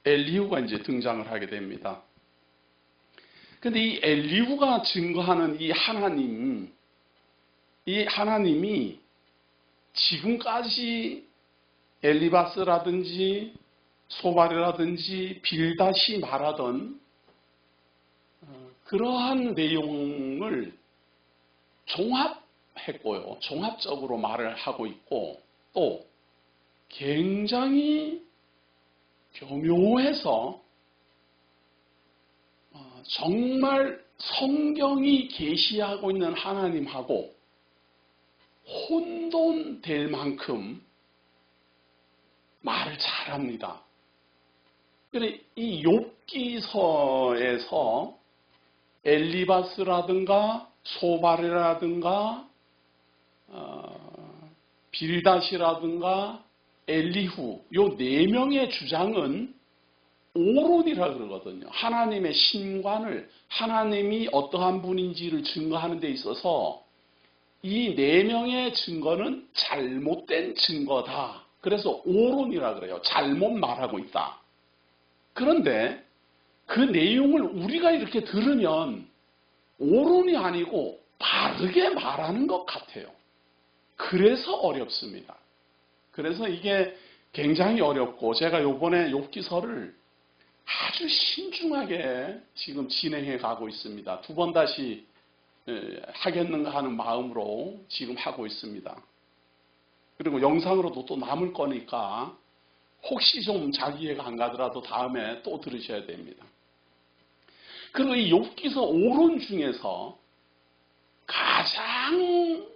엘리후가 이제 등장을 하게 됩니다. 근데 이 엘리후가 증거하는 이 하나님이 지금까지 엘리바스라든지 소발이라든지 빌닷이 말하던 그러한 내용을 종합했고요. 종합적으로 말을 하고 있고 또 굉장히 교묘해서 정말 성경이 계시하고 있는 하나님하고 혼돈될 만큼 말을 잘합니다. 그런데 이 욥기서에서 엘리바스라든가 소발이라든가 빌닷이라든가 엘리후 요 네 명의 주장은 오론이라 그러거든요. 하나님의 신관을 하나님이 어떠한 분인지를 증거하는 데 있어서 이 네 명의 증거는 잘못된 증거다. 그래서 오론이라 그래요. 잘못 말하고 있다. 그런데 그 내용을 우리가 이렇게 들으면 오론이 아니고 바르게 말하는 것 같아요. 그래서 어렵습니다. 그래서 이게 굉장히 어렵고 제가 이번에 욥기서를 아주 신중하게 지금 진행해 가고 있습니다. 두 번 다시 하겠는가 하는 마음으로 지금 하고 있습니다. 그리고 영상으로도 또 남을 거니까 혹시 좀 자기 이해가 안 가더라도 다음에 또 들으셔야 됩니다. 그리고 이 욥기서 오론 중에서 가장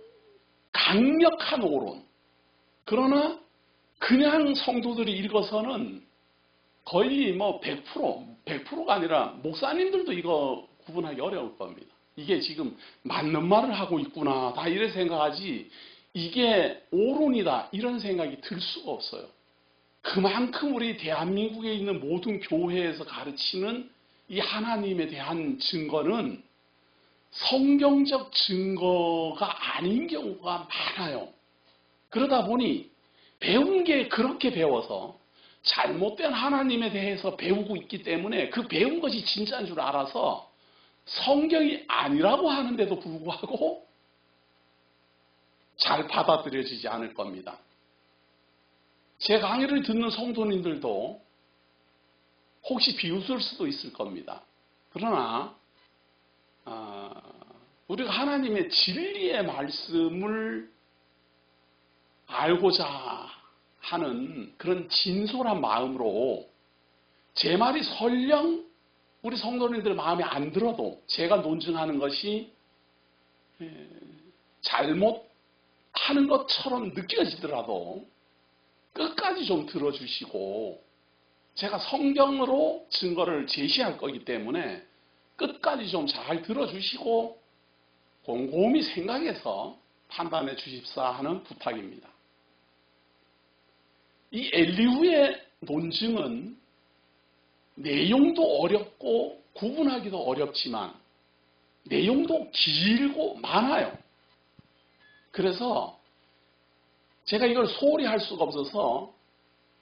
강력한 오론, 그러나 그냥 성도들이 읽어서는 거의 뭐 100%가 아니라 목사님들도 이거 구분하기 어려울 겁니다. 이게 지금 맞는 말을 하고 있구나, 다 이래 생각하지 이게 오론이다 이런 생각이 들 수가 없어요. 그만큼 우리 대한민국에 있는 모든 교회에서 가르치는 이 하나님에 대한 증거는 성경적 증거가 아닌 경우가 많아요. 그러다 보니 배운 게 그렇게 배워서 잘못된 하나님에 대해서 배우고 있기 때문에 그 배운 것이 진짜인 줄 알아서 성경이 아니라고 하는데도 불구하고 잘 받아들여지지 않을 겁니다. 제 강의를 듣는 성도님들도 혹시 비웃을 수도 있을 겁니다. 그러나 우리가 하나님의 진리의 말씀을 알고자 하는 그런 진솔한 마음으로 제 말이 설령 우리 성도님들 마음에 안 들어도 제가 논증하는 것이 잘못하는 것처럼 느껴지더라도 끝까지 좀 들어주시고 제가 성경으로 증거를 제시할 거기 때문에 끝까지 좀 잘 들어주시고 곰곰이 생각해서 판단해 주십사 하는 부탁입니다. 이 엘리후의 논증은 내용도 어렵고 구분하기도 어렵지만 내용도 길고 많아요. 그래서 제가 이걸 소홀히 할 수가 없어서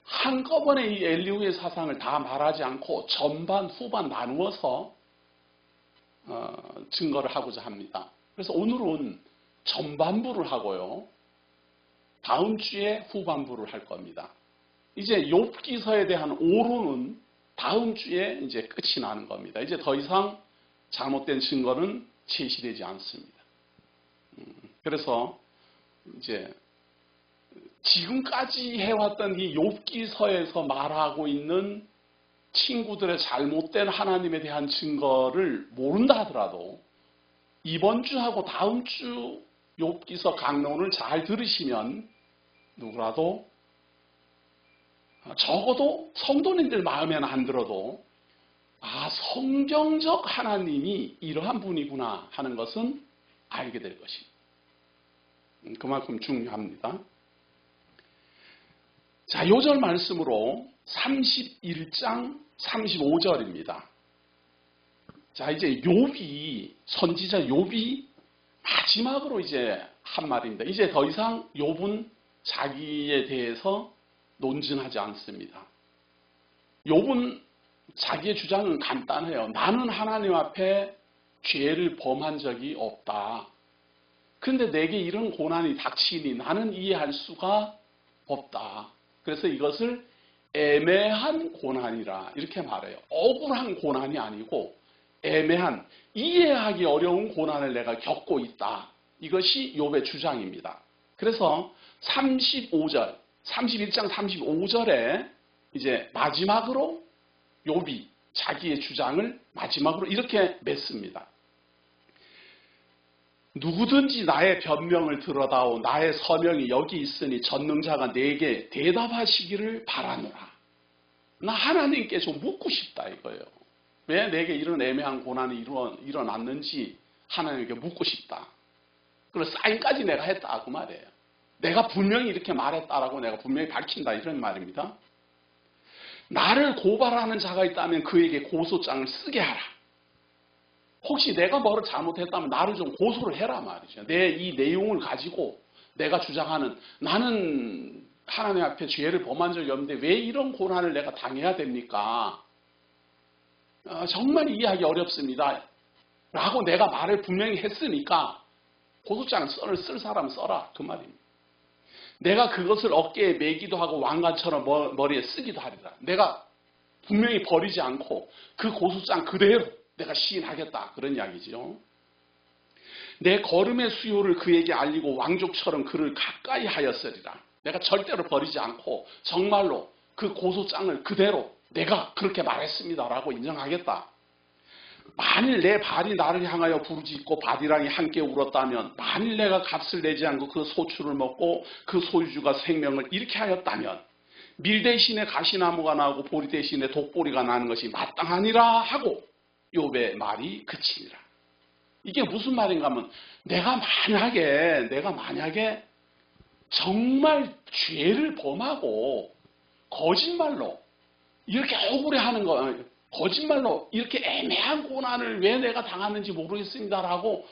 한꺼번에 이 엘리후의 사상을 다 말하지 않고 전반, 후반 나누어서 증거를 하고자 합니다. 그래서 오늘은 전반부를 하고요. 다음 주에 후반부를 할 겁니다. 이제 욥기서에 대한 오론은 다음 주에 이제 끝이 나는 겁니다. 이제 더 이상 잘못된 증거는 제시되지 않습니다. 그래서 이제 지금까지 해왔던 이 욥기서에서 말하고 있는 친구들의 잘못된 하나님에 대한 증거를 모른다 하더라도 이번 주하고 다음 주 욥기서 강론을 잘 들으시면 누구라도 적어도 성도님들 마음에는 안 들어도 성경적 하나님이 이러한 분이구나 하는 것은 알게 될 것입니다. 그만큼 중요합니다. 자, 요절 말씀으로 31장 35절입니다. 자, 이제 선지자 욥이 마지막으로 이제 한 말입니다. 이제 더 이상 욥은 자기에 대해서 논증하지 않습니다. 욥은 자기의 주장은 간단해요. 나는 하나님 앞에 죄를 범한 적이 없다. 그런데 내게 이런 고난이 닥치니 나는 이해할 수가 없다. 그래서 이것을 애매한 고난이라 이렇게 말해요. 억울한 고난이 아니고 애매한, 이해하기 어려운 고난을 내가 겪고 있다. 이것이 욥의 주장입니다. 그래서 35절, 31장 35절에 이제 마지막으로 욥이 자기의 주장을 마지막으로 이렇게 맺습니다. 누구든지 나의 변명을 들어다오. 나의 서명이 여기 있으니 전능자가 내게 대답하시기를 바라노라. 나 하나님께 좀 묻고 싶다 이거예요. 왜 내게 이런 애매한 고난이 일어났는지 하나님께 묻고 싶다. 그리고 사인까지 내가 했다 그 말이에요. 내가 분명히 이렇게 말했다라고 내가 분명히 밝힌다 이런 말입니다. 나를 고발하는 자가 있다면 그에게 고소장을 쓰게 하라. 혹시 내가 뭐를 잘못했다면 나를 좀 고소를 해라 말이죠. 내 이 내용을 가지고 내가 주장하는, 나는 하나님 앞에 죄를 범한 적이 없는데 왜 이런 고난을 내가 당해야 됩니까? 정말 이해하기 어렵습니다. 라고 내가 말을 분명히 했으니까 고소장 쓸 사람 써라 그 말입니다. 내가 그것을 어깨에 매기도 하고 왕관처럼 머리에 쓰기도 하리라. 내가 분명히 버리지 않고 그 고소장 그대로 내가 시인하겠다 그런 이야기죠. 내 걸음의 수요를 그에게 알리고 왕족처럼 그를 가까이 하였으리라. 내가 절대로 버리지 않고 정말로 그 고소장을 그대로 내가 그렇게 말했습니다라고 인정하겠다. 만일 내 발이 나를 향하여 부르짖고 바디랑이 함께 울었다면, 만일 내가 값을 내지 않고 그 소출을 먹고 그 소유주가 생명을 잃게 하였다면 밀 대신에 가시나무가 나오고 보리 대신에 독보리가 나는 것이 마땅하니라 하고 욥의 말이 그치니라. 이게 무슨 말인가 하면 내가 만약에 정말 죄를 범하고 거짓말로 이렇게 억울해하는 거, 거짓말로 이렇게 애매한 고난을 왜 내가 당하는지 모르겠습니다라고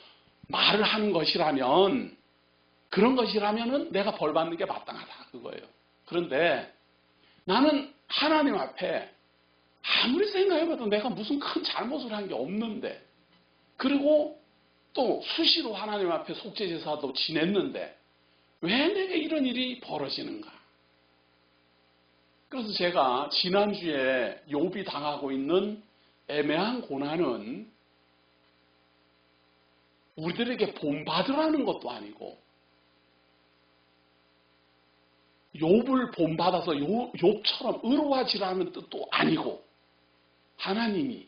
말을 하는 것이라면, 그런 것이라면은 내가 벌 받는 게 마땅하다 그거예요. 그런데 나는 하나님 앞에 아무리 생각해봐도 내가 무슨 큰 잘못을 한 게 없는데, 그리고 또 수시로 하나님 앞에 속죄제사도 지냈는데 왜 내게 이런 일이 벌어지는가? 그래서 제가 지난주에 욥이 당하고 있는 애매한 고난은 우리들에게 본받으라는 것도 아니고, 욥을 본받아서 욥처럼 의로워지라는 뜻도 아니고, 하나님이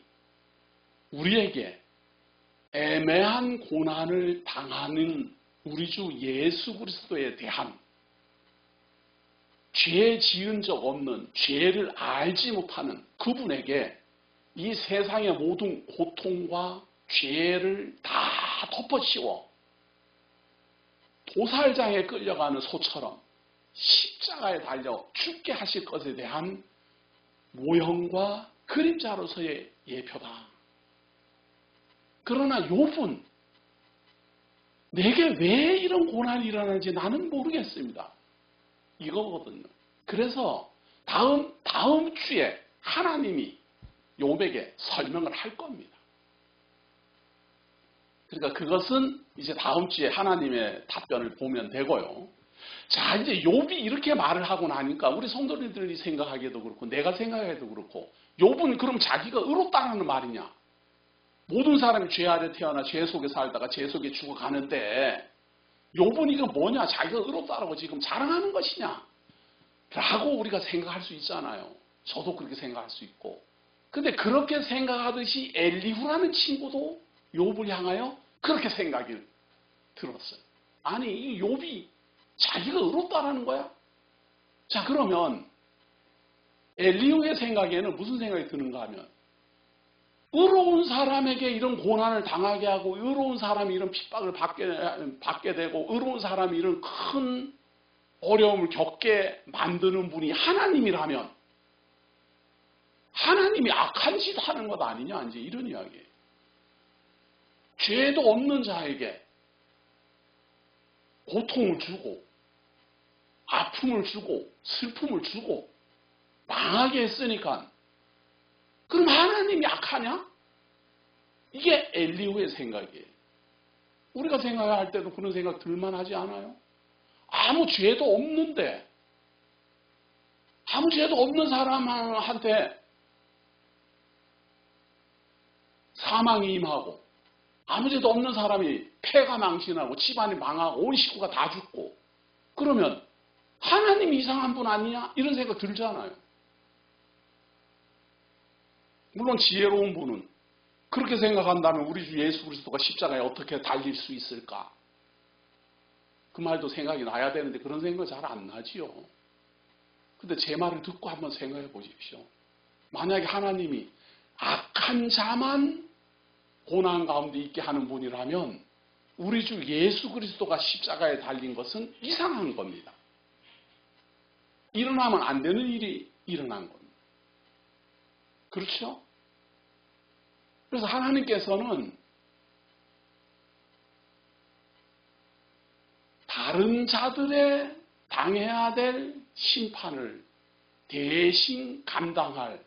우리에게 애매한 고난을 당하는 우리 주 예수 그리스도에 대한, 죄 지은 적 없는, 죄를 알지 못하는 그분에게 이 세상의 모든 고통과 죄를 다 덮어씌워 도살장에 끌려가는 소처럼 십자가에 달려 죽게 하실 것에 대한 모형과 그림자로서의 예표다. 그러나 욥은 내게 왜 이런 고난이 일어나는지 나는 모르겠습니다. 이거거든요. 그래서 다음 주에 하나님이 욥에게 설명을 할 겁니다. 그러니까 그것은 이제 다음 주에 하나님의 답변을 보면 되고요. 자, 이제 욥이 이렇게 말을 하고 나니까 우리 성도님들이 생각하기에도 그렇고 내가 생각해도 그렇고, 욥은 그럼 자기가 의롭다는 말이냐? 모든 사람이 죄 아래 태어나 죄 속에 살다가 죄 속에 죽어가는데 욥은 이거 뭐냐? 자기가 의롭다라고 지금 자랑하는 것이냐? 라고 우리가 생각할 수 있잖아요. 저도 그렇게 생각할 수 있고. 근데 그렇게 생각하듯이 엘리후라는 친구도 욥을 향하여 그렇게 생각이 들었어요. 아니, 이 욥이 자기가 의롭다라는 거야? 자, 그러면 엘리후의 생각에는 무슨 생각이 드는가 하면, 의로운 사람에게 이런 고난을 당하게 하고, 의로운 사람이 이런 핍박을 받게 되고, 의로운 사람이 이런 큰 어려움을 겪게 만드는 분이 하나님이라면 하나님이 악한 짓 하는 것 아니냐, 이제 이런 이야기예요. 죄도 없는 자에게 고통을 주고 아픔을 주고 슬픔을 주고 망하게 했으니까 그럼 하나님이 악하냐? 이게 엘리후의 생각이에요. 우리가 생각할 때도 그런 생각 들만하지 않아요? 아무 죄도 없는데, 아무 죄도 없는 사람한테 사망이 임하고, 아무 죄도 없는 사람이 폐가 망신하고 집안이 망하고 온 식구가 다 죽고, 그러면 하나님이 이상한 분 아니냐? 이런 생각 들잖아요. 물론 지혜로운 분은 그렇게 생각한다면 우리 주 예수 그리스도가 십자가에 어떻게 달릴 수 있을까? 그 말도 생각이 나야 되는데 그런 생각 잘 안 나지요. 근데 제 말을 듣고 한번 생각해 보십시오. 만약에 하나님이 악한 자만 고난 가운데 있게 하는 분이라면 우리 주 예수 그리스도가 십자가에 달린 것은 이상한 겁니다. 일어나면 안 되는 일이 일어난 겁니다. 그렇죠? 그래서 하나님께서는 다른 자들의 당해야 될 심판을 대신 감당할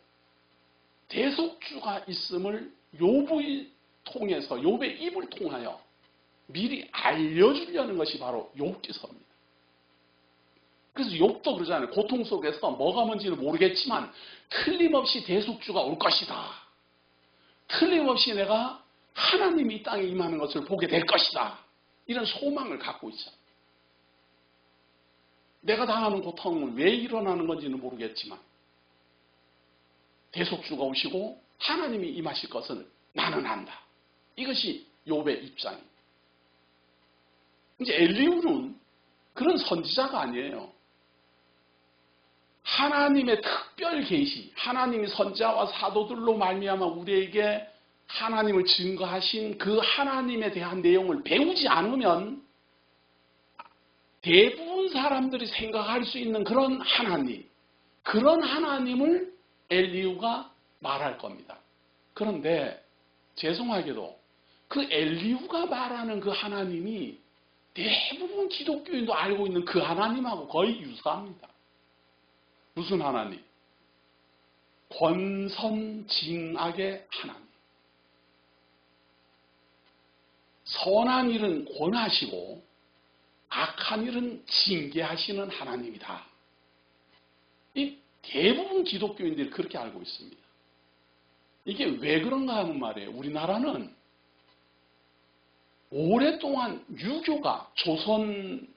대속주가 있음을 욥의 통해서, 욥의 입을 통하여 미리 알려주려는 것이 바로 욥기서입니다. 그래서 욥도 그러잖아요. 고통 속에서 뭐가 뭔지는 모르겠지만 틀림없이 대속주가 올 것이다. 틀림없이 내가 하나님이 이 땅에 임하는 것을 보게 될 것이다. 이런 소망을 갖고 있잖아요. 내가 당하는 고통은 왜 일어나는 건지는 모르겠지만 대속주가 오시고 하나님이 임하실 것은 나는 안다. 이것이 욥의 입장입니다. 이제 엘리후는 그런 선지자가 아니에요. 하나님의 특별 계시, 하나님이 선지자와 사도들로 말미암아 우리에게 하나님을 증거하신 그 하나님에 대한 내용을 배우지 않으면 대부분 사람들이 생각할 수 있는 그런 하나님, 그런 하나님을 엘리후가 말할 겁니다. 그런데 죄송하게도 그 엘리후가 말하는 그 하나님이 대부분 기독교인도 알고 있는 그 하나님하고 거의 유사합니다. 무슨 하나님? 권선징악의 하나님. 선한 일은 권하시고 악한 일은 징계하시는 하나님이다. 이 대부분 기독교인들이 그렇게 알고 있습니다. 이게 왜 그런가 하는 말이에요. 우리나라는 오랫동안 유교가 조선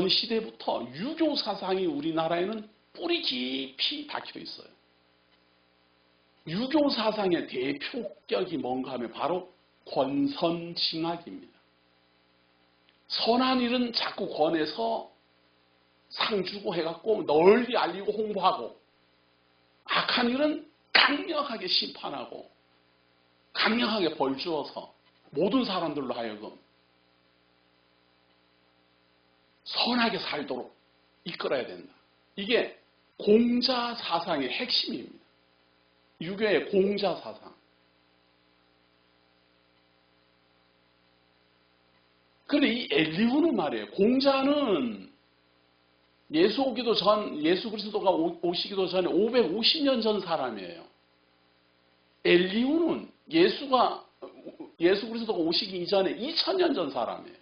시대부터 유교 사상이 우리나라에는 뿌리 깊이 박혀 있어요. 유교 사상의 대표격이 뭔가 하면 바로 권선징악입니다. 선한 일은 자꾸 권해서 상 주고 해갖고 널리 알리고 홍보하고, 악한 일은 강력하게 심판하고 강력하게 벌 주어서 모든 사람들로 하여금 선하게 살도록 이끌어야 된다. 이게 공자 사상의 핵심입니다. 유교의 공자 사상. 그런데 이 엘리후는 말이에요. 공자는 예수 그리스도가 오시기도 전에 550년 전 사람이에요. 엘리후는 예수 그리스도가 오시기 이전에 2000년 전 사람이에요.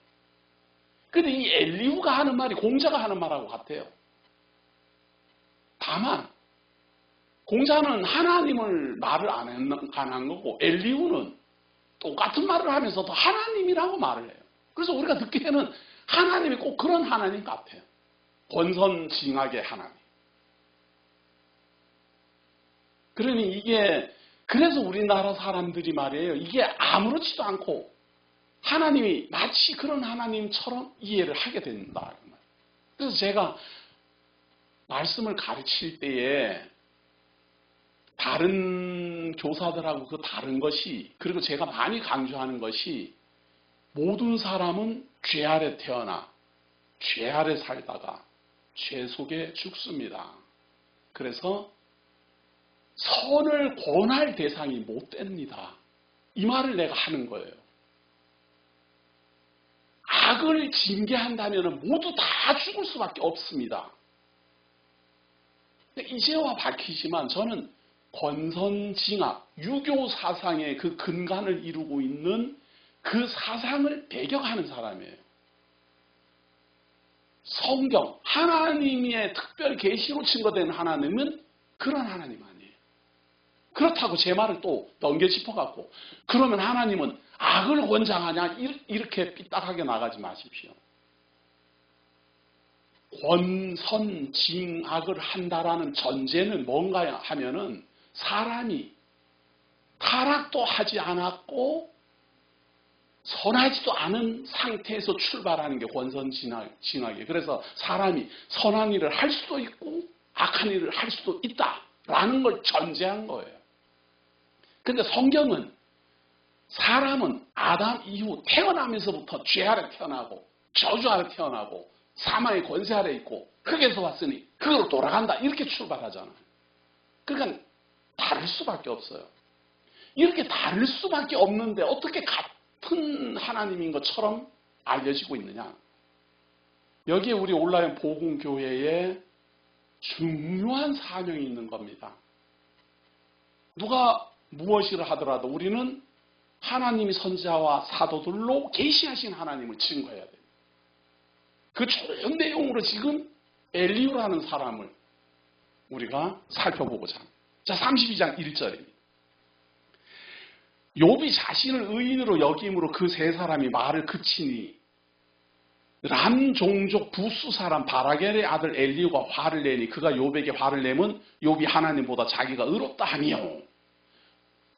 그런데 이 엘리후가 하는 말이 공자가 하는 말하고 같아요. 다만 공자는 하나님을 말을 안 한 거고 엘리후는 똑같은 말을 하면서도 하나님이라고 말을 해요. 그래서 우리가 듣기에는 하나님이 꼭 그런 하나님 같아요. 권선징악의 하나님. 그러니 그래서 우리나라 사람들이 말이에요. 이게 아무렇지도 않고 하나님이 마치 그런 하나님처럼 이해를 하게 된다. 그래서 제가 말씀을 가르칠 때에 다른 교사들하고 그 다른 것이, 그리고 제가 많이 강조하는 것이, 모든 사람은 죄 아래 태어나 죄 아래 살다가 죄 속에 죽습니다. 그래서 선을 권할 대상이 못 됩니다. 이 말을 내가 하는 거예요. 악을 징계한다면 모두 다 죽을 수밖에 없습니다. 이제와 밝히지만 저는 권선징악, 유교 사상의 그 근간을 이루고 있는 그 사상을 배격하는 사람이에요. 성경, 하나님의 특별 계시로 증거된 하나님은 그런 하나님 아니에요. 그렇다고 제 말을 또 넘겨 짚어갖고 그러면 하나님은 악을 권장하냐 이렇게 삐딱하게 나가지 마십시오. 권선징악을 한다라는 전제는 뭔가 하면은 사람이 타락도 하지 않았고 선하지도 않은 상태에서 출발하는 게 권선징악이에요. 그래서 사람이 선한 일을 할 수도 있고 악한 일을 할 수도 있다라는 걸 전제한 거예요. 근데 성경은 사람은 아담 이후 태어나면서부터 죄 아래 태어나고 저주 아래 태어나고 사망의 권세 아래 있고 흙에서 왔으니 흙으로 돌아간다 이렇게 출발하잖아요. 그러니까 다를 수밖에 없어요. 이렇게 다를 수밖에 없는데 어떻게 같은 하나님인 것처럼 알려지고 있느냐. 여기에 우리 온라인 복음교회에 중요한 사명이 있는 겁니다. 누가 무엇이라 하더라도 우리는 하나님이 선지자와 사도들로 계시하신 하나님을 증거해야 돼요. 그 좋은 내용으로 지금 엘리후라는 사람을 우리가 살펴보고자 합니다. 자, 32장 1절입니다. 욥이 자신을 의인으로 여김으로 그 세 사람이 말을 그치니 람 종족 부수 사람 바라겔의 아들 엘리후가 화를 내니 그가 욥에게 화를 내면 욥이 하나님보다 자기가 의롭다 하니요.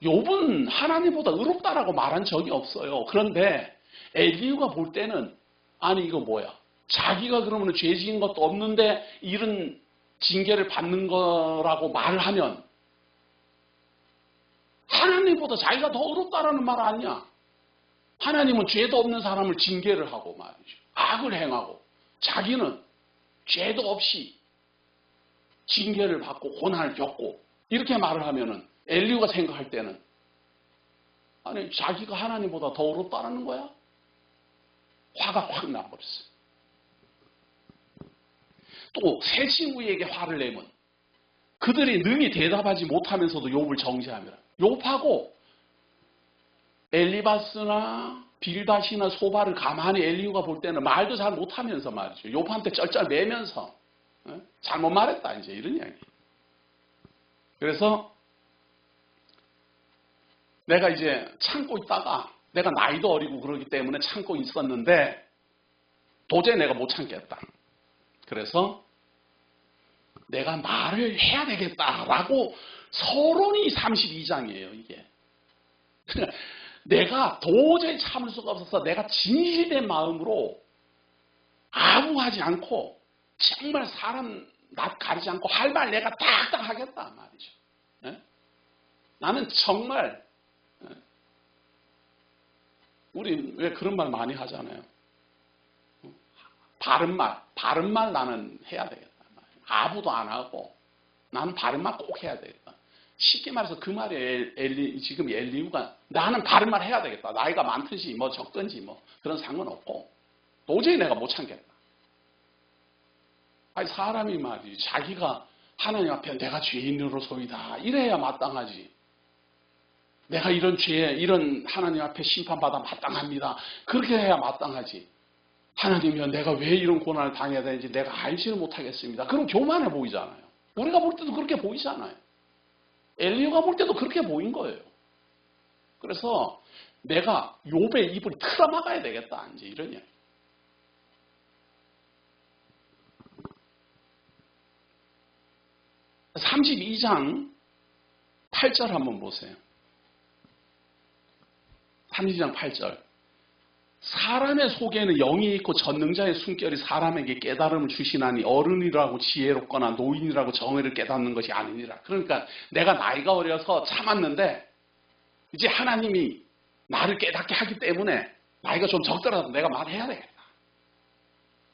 욥은 하나님보다 의롭다라고 말한 적이 없어요. 그런데 엘리후가 볼 때는 아니 이거 뭐야? 자기가 그러면 죄 지은 것도 없는데 이런 징계를 받는 거라고 말을 하면 하나님보다 자기가 더 의롭다라는 말 아니야. 하나님은 죄도 없는 사람을 징계를 하고 말이죠. 악을 행하고 자기는 죄도 없이 징계를 받고 고난을 겪고 이렇게 말을 하면은 엘리후가 생각할 때는 아니 자기가 하나님보다 더 의롭다라는 거야? 화가 확 나버렸어요. 또 세 친구에게 화를 내면 그들이 능히 대답하지 못하면서도 욥을 정죄하며 욥하고 엘리바스나 빌닷이나 소바를 가만히 엘리후가 볼 때는 말도 잘 못하면서 말이죠. 욥한테 쩔쩔매면서 잘못 말했다 이제 이런 이야기. 그래서 내가 이제 참고 있다가 내가 나이도 어리고 그러기 때문에 참고 있었는데 도저히 내가 못 참겠다. 그래서 내가 말을 해야 되겠다라고 서론이 32장이에요 이게. 내가 도저히 참을 수가 없어서 내가 진실된 마음으로 아무하지 않고 정말 사람 낯 가리지 않고 할 말 내가 딱딱 하겠다 말이죠. 네? 나는 정말 우리 왜 그런 말 많이 하잖아요. 바른 말 나는 해야 되겠다. 아부도 안 하고 나는 바른 말 꼭 해야 되겠다. 쉽게 말해서 그 말이 지금 엘리후가 나는 바른 말 해야 되겠다. 나이가 많든지 뭐 적든지 뭐 그런 상관없고 도저히 내가 못 참겠다. 아니 사람이 말이지 자기가 하나님 앞에 내가 죄인으로소이다 이래야 마땅하지. 내가 이런 죄에 이런 하나님 앞에 심판받아 마땅합니다. 그렇게 해야 마땅하지. 하나님이여 내가 왜 이런 고난을 당해야 되는지 내가 알지를 못하겠습니다. 그럼 교만해 보이잖아요. 우리가 볼 때도 그렇게 보이잖아요. 엘리후가 볼 때도 그렇게 보인 거예요. 그래서 내가 욥의 입을 틀어막아야 되겠다. 이제 이런 이야기. (32장 8절) 한번 보세요. 32장 8절. 사람의 속에는 영이 있고 전능자의 숨결이 사람에게 깨달음을 주시나니 어른이라고 지혜롭거나 노인이라고 정의를 깨닫는 것이 아니니라. 그러니까 내가 나이가 어려서 참았는데 이제 하나님이 나를 깨닫게 하기 때문에 나이가 좀 적더라도 내가 말해야 되겠다.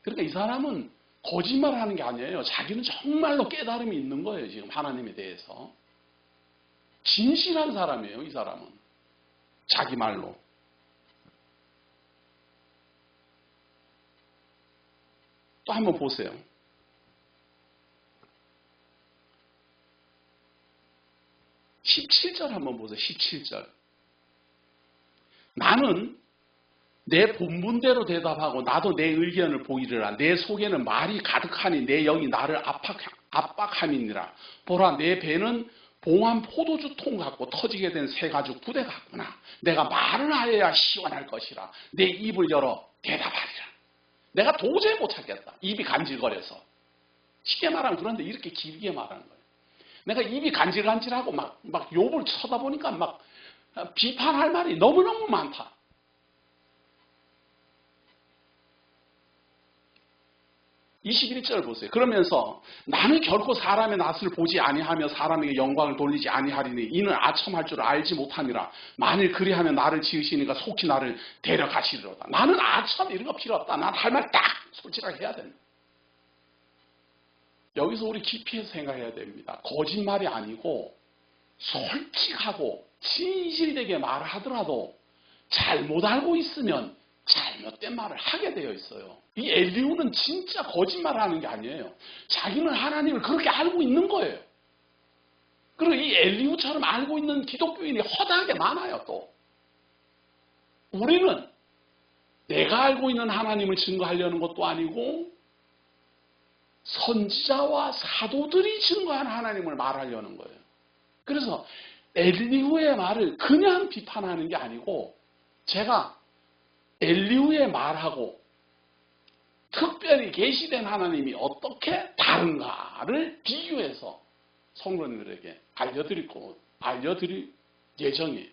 그러니까 이 사람은 거짓말하는 게 아니에요. 자기는 정말로 깨달음이 있는 거예요. 지금 하나님에 대해서. 진실한 사람이에요. 이 사람은. 자기 말로. 또 한번 보세요. 17절 한번 보세요. 17절. 나는 내 본분대로 대답하고 나도 내 의견을 보이리라. 내 속에는 말이 가득하니 내 영이 나를 압박함이니라. 보라, 내 배는 봉한 포도주 통 같고 터지게 된 새 가죽 부대 같구나. 내가 말을 하여야 시원할 것이라. 내 입을 열어 대답하리라. 내가 도저히 못 찾겠다. 입이 간질거려서. 쉽게 말하면 그런데 이렇게 길게 말하는 거예요. 내가 입이 간질간질하고 막 욥을 쳐다보니까 막 비판할 말이 너무너무 많다. 21절 보세요. 그러면서 나는 결코 사람의 낯을 보지 아니하며 사람에게 영광을 돌리지 아니하리니 이는 아첨할 줄 알지 못함이라. 만일 그리하면 나를 지으시니까 속히 나를 데려가시리로다. 나는 아첨 이런 거 필요 없다. 난 할 말 딱 솔직하게 해야 된다. 여기서 우리 깊이 해서 생각해야 됩니다. 거짓말이 아니고 솔직하고 진실되게 말하더라도 잘못 알고 있으면 잘못된 말을 하게 되어 있어요. 이 엘리후는 진짜 거짓말을 하는 게 아니에요. 자기는 하나님을 그렇게 알고 있는 거예요. 그리고 이 엘리후처럼 알고 있는 기독교인이 허다하게 많아요. 또 우리는 내가 알고 있는 하나님을 증거하려는 것도 아니고 선지자와 사도들이 증거한 하나님을 말하려는 거예요. 그래서 엘리후의 말을 그냥 비판하는 게 아니고 제가 엘리후의 말하고 특별히 계시된 하나님이 어떻게 다른가를 비교해서 성도님들에게 알려드릴 예정이에요.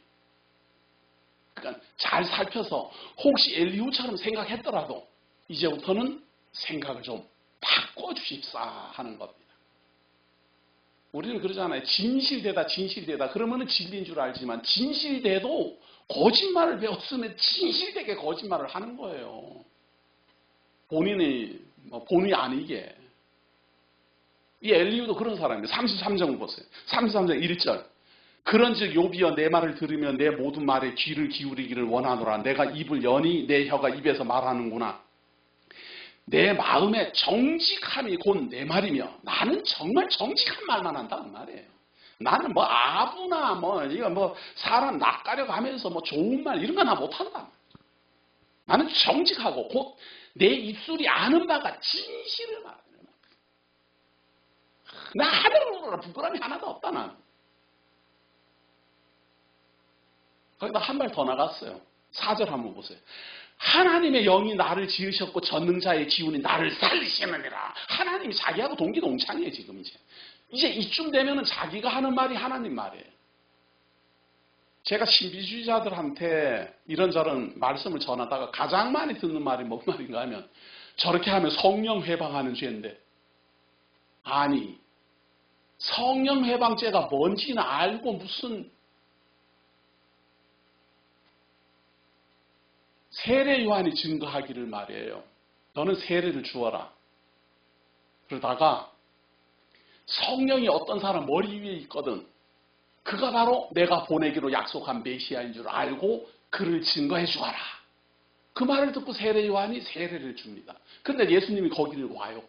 그러니까 잘 살펴서 혹시 엘리후처럼 생각했더라도 이제부터는 생각을 좀 바꿔주십사 하는 겁니다. 우리는 그러잖아요. 진실되다 그러면은 진리인 줄 알지만 진실돼도 거짓말을 배웠으면 진실되게 거짓말을 하는 거예요. 본인이 아니게. 이 엘리후도 그런 사람이에요. 33절 보세요. 33절 1절. 그런즉 욥이여 내 말을 들으면 내 모든 말에 귀를 기울이기를 원하노라. 내가 입을 여니 내 혀가 입에서 말하는구나. 내 마음의 정직함이 곧 내 말이며 나는 정말 정직한 말만 한다는 말이에요. 나는 아부나 사람 낯가려 가면서 좋은 말 이런 거 나 못한다. 나는 정직하고 곧 내 입술이 아는 바가 진실을 말하는 거야. 나 하늘으로 부끄러움이 하나도 없다 나는. 거기다 한 발 더 나갔어요. 4절 한번 보세요. 하나님의 영이 나를 지으셨고 전능자의 기운이 나를 살리시느니라. 하나님이 자기하고 동기동창이에요. 지금 이제 이쯤 되면은 자기가 하는 말이 하나님 말이에요. 제가 신비주의자들한테 이런저런 말씀을 전하다가 가장 많이 듣는 말이 뭔 말인가 하면 저렇게 하면 성령 회방하는 죄인데, 아니 성령 회방죄가 뭔지는 알고 무슨 세례 요한이 증거하기를 말이에요. 너는 세례를 주어라. 그러다가 성령이 어떤 사람 머리 위에 있거든. 그가 바로 내가 보내기로 약속한 메시아인 줄 알고 그를 증거해 주어라. 그 말을 듣고 세례 요한이 세례를 줍니다. 그런데 예수님이 거기를 와요.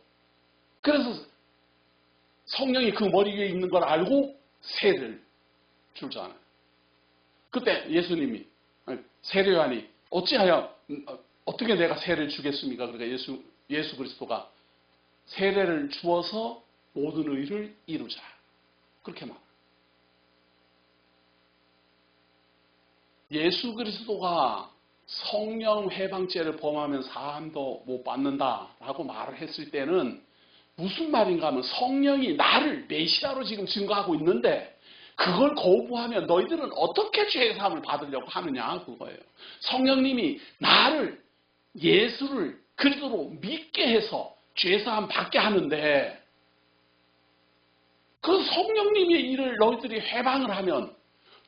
그래서 성령이 그 머리 위에 있는 걸 알고 세례를 주잖아요. 그때 예수님이 세례 요한이 어찌하여 어떻게 내가 세례를 주겠습니까? 그러니까 예수 그리스도가 세례를 주어서 모든 의를 이루자. 그렇게 말. 예수 그리스도가 성령 회방죄를 범하면 사함도 못 받는다라고 말을 했을 때는 무슨 말인가 하면 성령이 나를 메시아로 지금 증거하고 있는데 그걸 거부하면 너희들은 어떻게 죄사함을 받으려고 하느냐 그거예요. 성령님이 나를 예수를 그리스도로 믿게 해서 죄사함 받게 하는데 그 성령님의 일을 너희들이 회방을 하면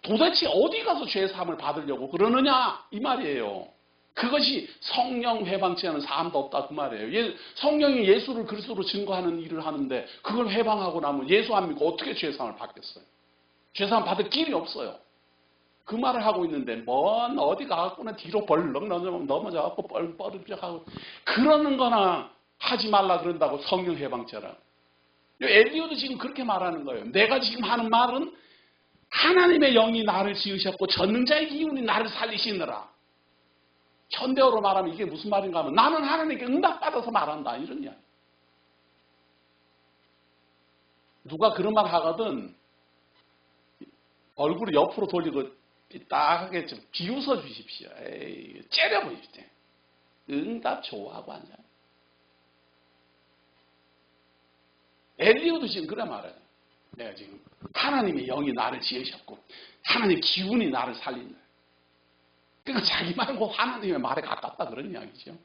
도대체 어디 가서 죄사함을 받으려고 그러느냐 이 말이에요. 그것이 성령 회방죄는 사함도 없다 그 말이에요. 성령이 예수를 그리스도로 증거하는 일을 하는데 그걸 회방하고 나면 예수 안 믿고 어떻게 죄사함을 받겠어요. 죄사함 받을 길이 없어요. 그 말을 하고 있는데 뭔 어디 가갖고는 뒤로 벌렁 넘어져갖고 뻘뻘하고 그러는 거나 하지 말라 그런다고 성령 회방죄라. 엘리후도 지금 그렇게 말하는 거예요. 내가 지금 하는 말은 하나님의 영이 나를 지으셨고 전능자의 기운이 나를 살리시느라. 현대어로 말하면 이게 무슨 말인가 하면 나는 하나님께 응답받아서 말한다 이런 이야기. 누가 그런 말 하거든 얼굴을 옆으로 돌리고 삐딱하게 좀 비웃어 주십시오. 에이, 째려 보십시오. 응답 좋아하고 앉아요. 엘리야도 지금 그래 말해요. 내가 지금 하나님의 영이 나를 지으셨고 하나님의 기운이 나를 살린다. 그러니까 자기 말고 하나님의 말에 가깝다 그런 이야기죠.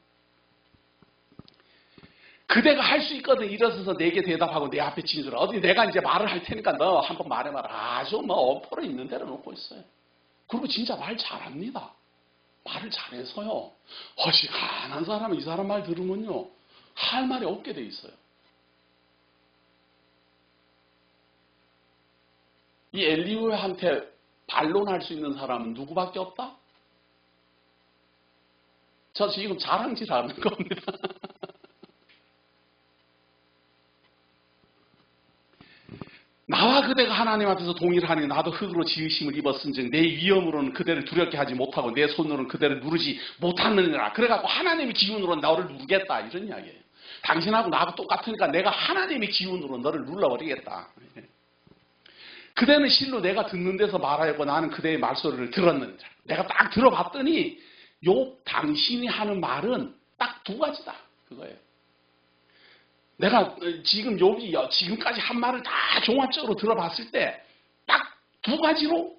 그대가 할 수 있거든. 일어서서 내게 대답하고 내 앞에 진술을. 어디 내가 이제 말을 할 테니까 너 한번 말해봐라. 아주 뭐 엄포로 있는 대로 놓고 있어요. 그리고 진짜 말 잘합니다. 말을 잘해서요. 허시간한 사람은 이 사람 말 들으면요. 할 말이 없게 돼 있어요. 이 엘리후한테 반론할 수 있는 사람은 누구밖에 없다? 저 지금 자랑질하는 겁니다. 나와 그대가 하나님 앞에서 동의를 하니 나도 흙으로 지으심을 입었은즉 내 위엄으로는 그대를 두렵게 하지 못하고 내 손으로는 그대를 누르지 못하느니라. 그래갖고 하나님의 기운으로 너를 누르겠다 이런 이야기예요. 당신하고 나하고 똑같으니까 내가 하나님의 기운으로 너를 눌러버리겠다. 그대는 실로 내가 듣는 데서 말하였고 나는 그대의 말소리를 들었느니라. 내가 딱 들어봤더니 욥 당신이 하는 말은 딱 두 가지다. 그거예요. 내가 지금 욥이 지금까지 한 말을 다 종합적으로 들어봤을 때 딱 두 가지로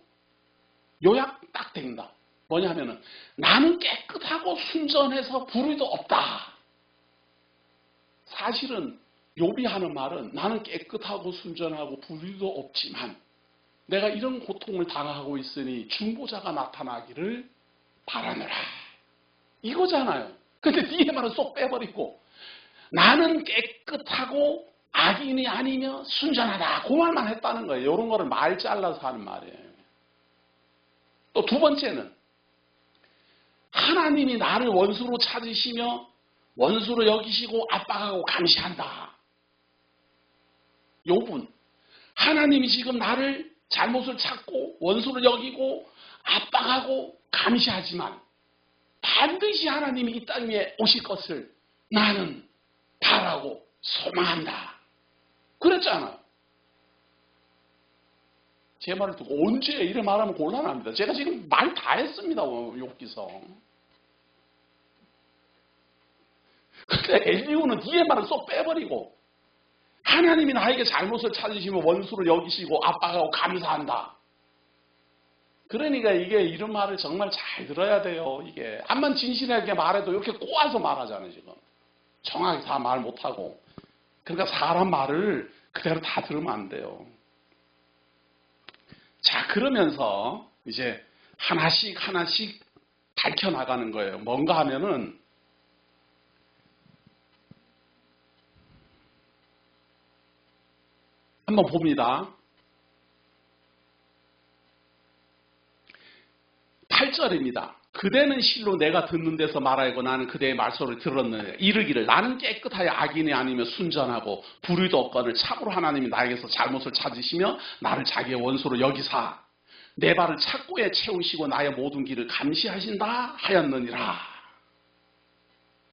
요약 딱 됩니다. 뭐냐 하면은 나는 깨끗하고 순전해서 불의도 없다. 사실은 욥이 하는 말은 나는 깨끗하고 순전하고 불의도 없지만 내가 이런 고통을 당하고 있으니 중보자가 나타나기를 바라느라. 이거잖아요. 근데 뒤에 말은 쏙 빼버리고 나는 깨끗하고 악인이 아니며 순전하다. 그 말만 했다는 거예요. 이런 거를 말 잘라서 하는 말이에요. 또 두 번째는 하나님이 나를 원수로 찾으시며 원수로 여기시고 압박하고 감시한다. 욥은 하나님이 지금 나를 잘못을 찾고 원수로 여기고 압박하고 감시하지만 반드시 하나님이 이 땅 위에 오실 것을 나는 바라고 소망한다. 그랬잖아요. 제 말을 듣고 언제 이래 말하면 곤란합니다. 제가 지금 말 다 했습니다. 욥기서. 근데 엘리후는 뒤에 말을 쏙 빼버리고 하나님이 나에게 잘못을 찾으시면 원수를 여기시고 압박하고 감사한다. 그러니까 이게 이런 말을 정말 잘 들어야 돼요. 이게 암만 진실하게 말해도 이렇게 꼬아서 말하잖아요. 지금 정확히 다 말 못하고. 그러니까 사람 말을 그대로 다 들으면 안 돼요. 자, 그러면서 이제 하나씩 밝혀나가는 거예요. 뭔가 하면은 한번 봅니다. 8절입니다. 그대는 실로 내가 듣는 데서 말하고 나는 그대의 말소를 들었느냐. 이르기를 나는 깨끗하여 악인이 아니며 순전하고 불의도 없거늘 참으로 하나님이 나에게서 잘못을 찾으시며 나를 자기의 원수로 여기사 내 발을 착고에 채우시고 나의 모든 길을 감시하신다 하였느니라.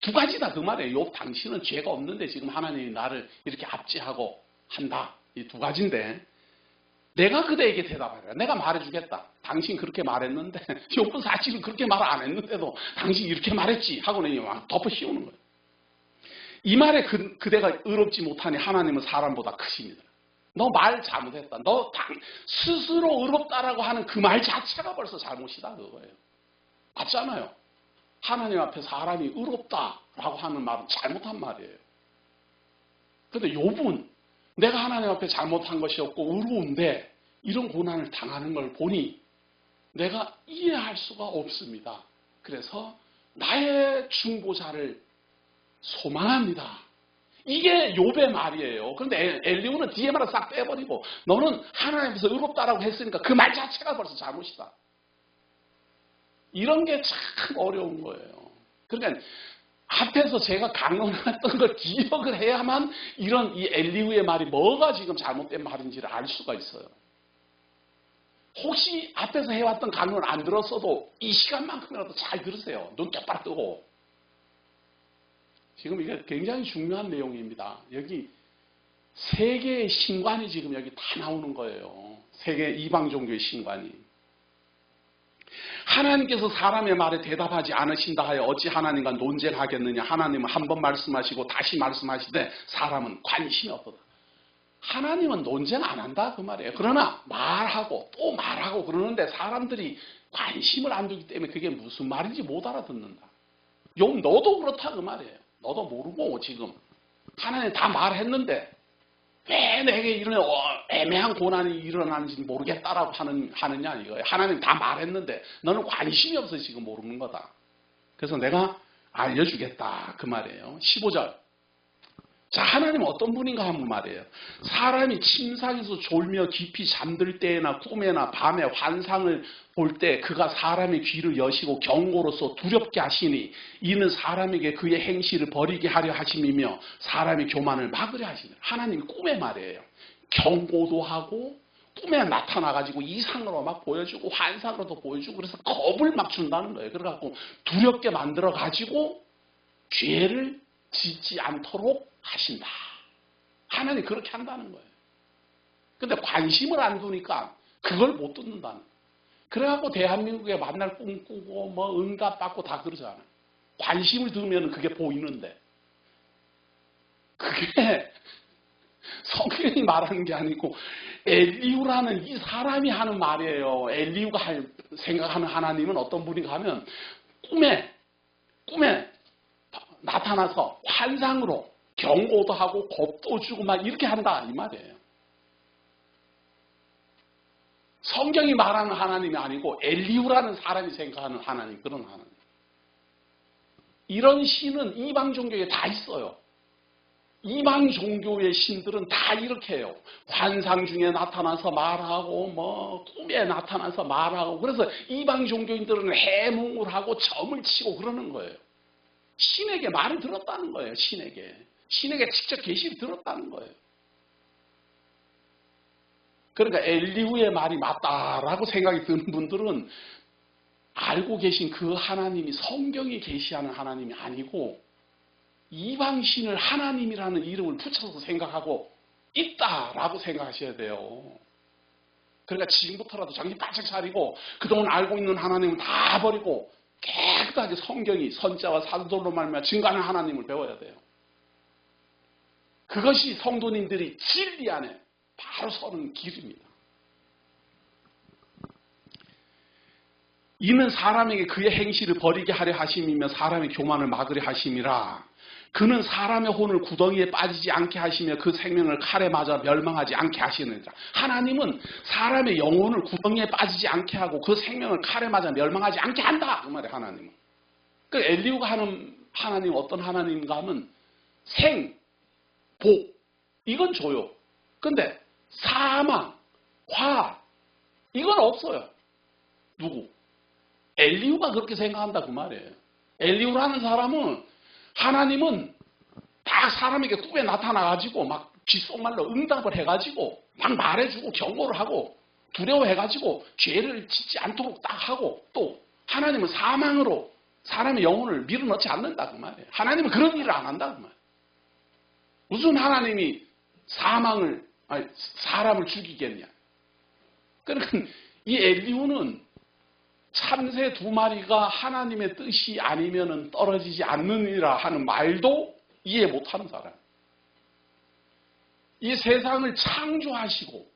두 가지다 그 말이에요. 욥 당신은 죄가 없는데 지금 하나님이 나를 이렇게 압제하고 한다. 이 두 가지인데 내가 그대에게 대답하라. 내가 말해주겠다. 당신 그렇게 말했는데 욥은 사실은 그렇게 말 안 했는데도 당신 이렇게 말했지 하고는 막 덮어 씌우는 거예요. 이 말에 그대가 의롭지 못하니 하나님은 사람보다 크십니다. 너 말 잘못했다. 너 스스로 의롭다라고 하는 그 말 자체가 벌써 잘못이다 그거예요. 맞잖아요. 하나님 앞에 사람이 의롭다라고 하는 말은 잘못한 말이에요. 그런데 욥은 내가 하나님 앞에 잘못한 것이 없고 의로운데 이런 고난을 당하는 걸 보니 내가 이해할 수가 없습니다. 그래서 나의 중보자를 소망합니다. 이게 욥의 말이에요. 그런데 엘리후는 뒤에 말을 싹 빼버리고 너는 하나님 앞에서 의롭다라고 했으니까 그 말 자체가 벌써 잘못이다. 이런 게 참 어려운 거예요. 그러니까 앞에서 제가 강론했던 걸 기억을 해야만 이런 이 엘리후의 말이 뭐가 지금 잘못된 말인지를 알 수가 있어요. 혹시 앞에서 해왔던 강론 안 들었어도 이 시간만큼이라도 잘 들으세요. 눈 똑바로 뜨고. 지금 이게 굉장히 중요한 내용입니다. 여기 세 개의 신관이 지금 여기 다 나오는 거예요. 세 개 이방 종교의 신관이. 하나님께서 사람의 말에 대답하지 않으신다 하여 어찌 하나님과 논쟁하겠느냐. 하나님은 한 번 말씀하시고 다시 말씀하시되 사람은 관심이 없도다. 하나님은 논쟁 안 한다 그 말이에요. 그러나 말하고 또 말하고 그러는데 사람들이 관심을 안 두기 때문에 그게 무슨 말인지 못 알아듣는다. 요 너도 그렇다 그 말이에요. 너도 모르고 지금 하나님 다 말했는데 왜 내게 이런 애매한 고난이 일어나는지 모르겠다라고 하느냐 이거예요. 하나님 다 말했는데 너는 관심이 없어 지금 모르는 거다. 그래서 내가 알려주겠다 그 말이에요. 15절. 자, 하나님은 어떤 분인가 하면 말이에요. 사람이 침상에서 졸며 깊이 잠들 때나 꿈에나 밤에 환상을 볼 때 그가 사람의 귀를 여시고 경고로서 두렵게 하시니 이는 사람에게 그의 행실을 버리게 하려 하심이며 사람의 교만을 막으려 하시니. 하나님이 꿈에 말이에요. 경고도 하고 꿈에 나타나가지고 이상으로 막 보여주고 환상으로도 보여주고 그래서 겁을 막 준다는 거예요. 그래갖고 두렵게 만들어가지고 죄를 짓지 않도록 하신다. 하나님이 그렇게 한다는 거예요. 근데 관심을 안 두니까 그걸 못 듣는다는 거예요. 그래갖고 대한민국에 만날 꿈꾸고 뭐 응답받고 다 그러잖아요. 관심을 두면 그게 보이는데 그게 성경이 말하는 게 아니고 엘리후라는 이 사람이 하는 말이에요. 엘리후가 생각하는 하나님은 어떤 분인가 하면 꿈에 나타나서 환상으로 경고도 하고 겁도 주고 막 이렇게 한다 이 말이에요. 성경이 말하는 하나님이 아니고 엘리후라는 사람이 생각하는 하나님, 그런 하나님. 이런 신은 이방 종교에 다 있어요. 이방 종교의 신들은 다 이렇게 해요. 환상 중에 나타나서 말하고 뭐 꿈에 나타나서 말하고 그래서 이방 종교인들은 해몽을 하고 점을 치고 그러는 거예요. 신에게 말을 들었다는 거예요. 신에게 직접 계시를 들었다는 거예요. 그러니까 엘리후의 말이 맞다라고 생각이 드는 분들은 알고 계신 그 하나님이 성경이 계시하는 하나님이 아니고 이방신을 하나님이라는 이름을 붙여서 생각하고 있다라고 생각하셔야 돼요. 그러니까 지금부터라도 정신 바짝 차리고 그동안 알고 있는 하나님을 다 버리고 깨끗하게 성경이 선자와 사도들로 말미암아 증거하는 하나님을 배워야 돼요. 그것이 성도님들이 진리 안에 바로 서는 길입니다. 이는 사람에게 그의 행실을 버리게 하려 하심이며 사람의 교만을 막으려 하심이라. 그는 사람의 혼을 구덩이에 빠지지 않게 하시며 그 생명을 칼에 맞아 멸망하지 않게 하시느니라. 하나님은 사람의 영혼을 구덩이에 빠지지 않게 하고 그 생명을 칼에 맞아 멸망하지 않게 한다. 그 말이에요. 하나님은. 그 엘리후가 하는 하나님 어떤 하나님인가 하면 생, 복 이건 줘요. 근데 사망, 화 이건 없어요. 누구? 엘리후가 그렇게 생각한다 그 말이에요. 엘리후라는 사람은 하나님은 딱 사람에게 꿈에 나타나가지고 막 귓속말로 응답을 해가지고 막 말해주고 경고를 하고 두려워해가지고 죄를 짓지 않도록 딱 하고 또 하나님은 사망으로 사람의 영혼을 밀어넣지 않는다 그 말이에요. 하나님은 그런 일을 안 한다 그 말이에요. 무슨 하나님이 사람을 죽이겠냐. 그러니까 이 엘리후는 참새 2마리가 하나님의 뜻이 아니면 떨어지지 않느니라 하는 말도 이해 못하는 사람. 이 세상을 창조하시고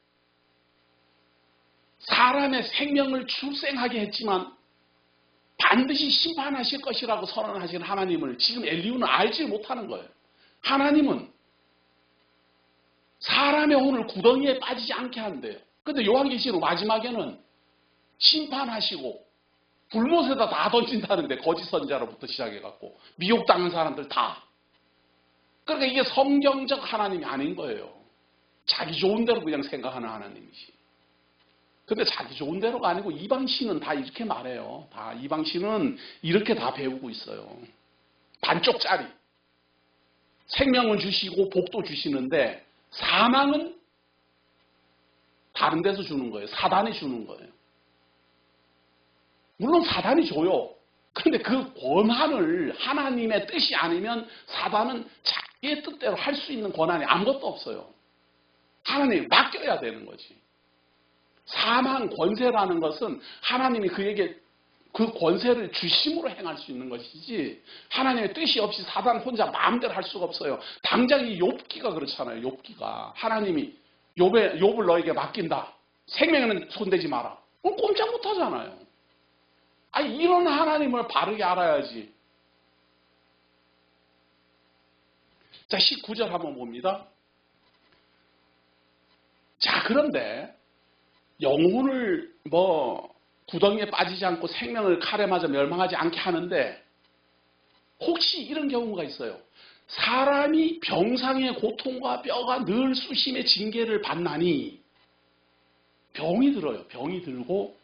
사람의 생명을 출생하게 했지만 반드시 심판하실 것이라고 선언하신 하나님을 지금 엘리후는 알지 못하는 거예요. 하나님은 사람의 혼을 구덩이에 빠지지 않게 한대요. 그런데 요한계시록 마지막에는 심판하시고 불못에다 다 던진다는데 거짓 선자로부터 시작해갖고 미혹당한 사람들 다. 그러니까 이게 성경적 하나님이 아닌 거예요. 자기 좋은 대로 그냥 생각하는 하나님이지. 근데 자기 좋은 대로가 아니고 이방신은 다 이렇게 말해요. 다 이방신은 이렇게 다 배우고 있어요. 반쪽짜리. 생명을 주시고 복도 주시는데 사망은 다른 데서 주는 거예요. 사단이 주는 거예요. 물론 사단이 줘요. 그런데 그 권한을 하나님의 뜻이 아니면 사단은 자기의 뜻대로 할 수 있는 권한이 아무것도 없어요. 하나님이 맡겨야 되는 거지. 사망 권세라는 것은 하나님이 그에게 그 권세를 주심으로 행할 수 있는 것이지 하나님의 뜻이 없이 사단 혼자 마음대로 할 수가 없어요. 당장 이 욥기가 그렇잖아요. 욥기가 하나님이 욥을 너에게 맡긴다. 생명에는 손대지 마라. 그럼 꼼짝 못하잖아요. 이런 하나님을 바르게 알아야지. 자, 19절 한번 봅니다. 자, 그런데 영혼을 구덩이에 빠지지 않고 생명을 칼에 맞아 멸망하지 않게 하는데 혹시 이런 경우가 있어요. 사람이 병상의 고통과 뼈가 늘 수심의 징계를 받나니 병이 들어요. 병이 들고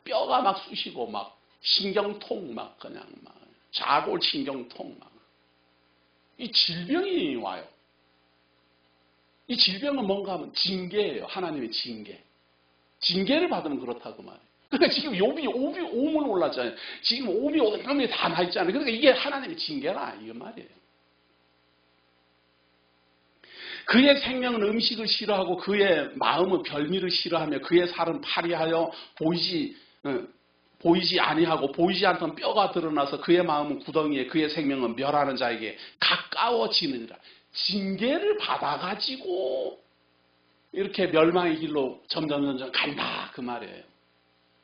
뼈가 막 쑤시고 막 신경통 막 그냥 막 좌골 신경통 막 이 질병이 와요. 이 질병은 뭔가 하면 징계예요. 하나님의 징계. 징계를 받으면 그렇다고 말해요. 그러니까 지금 욥이 오물 올랐잖아요. 지금 욥이 온몸에 다 나 있잖아요. 그러니까 이게 하나님의 징계라 이거 말이에요. 그의 생명은 음식을 싫어하고 그의 마음은 별미를 싫어하며 그의 살은 파리하여 보이지 아니하고 보이지 않던 뼈가 드러나서 그의 마음은 구덩이에 그의 생명은 멸하는 자에게 가까워지느니라. 징계를 받아가지고 이렇게 멸망의 길로 점점 간다 그 말이에요.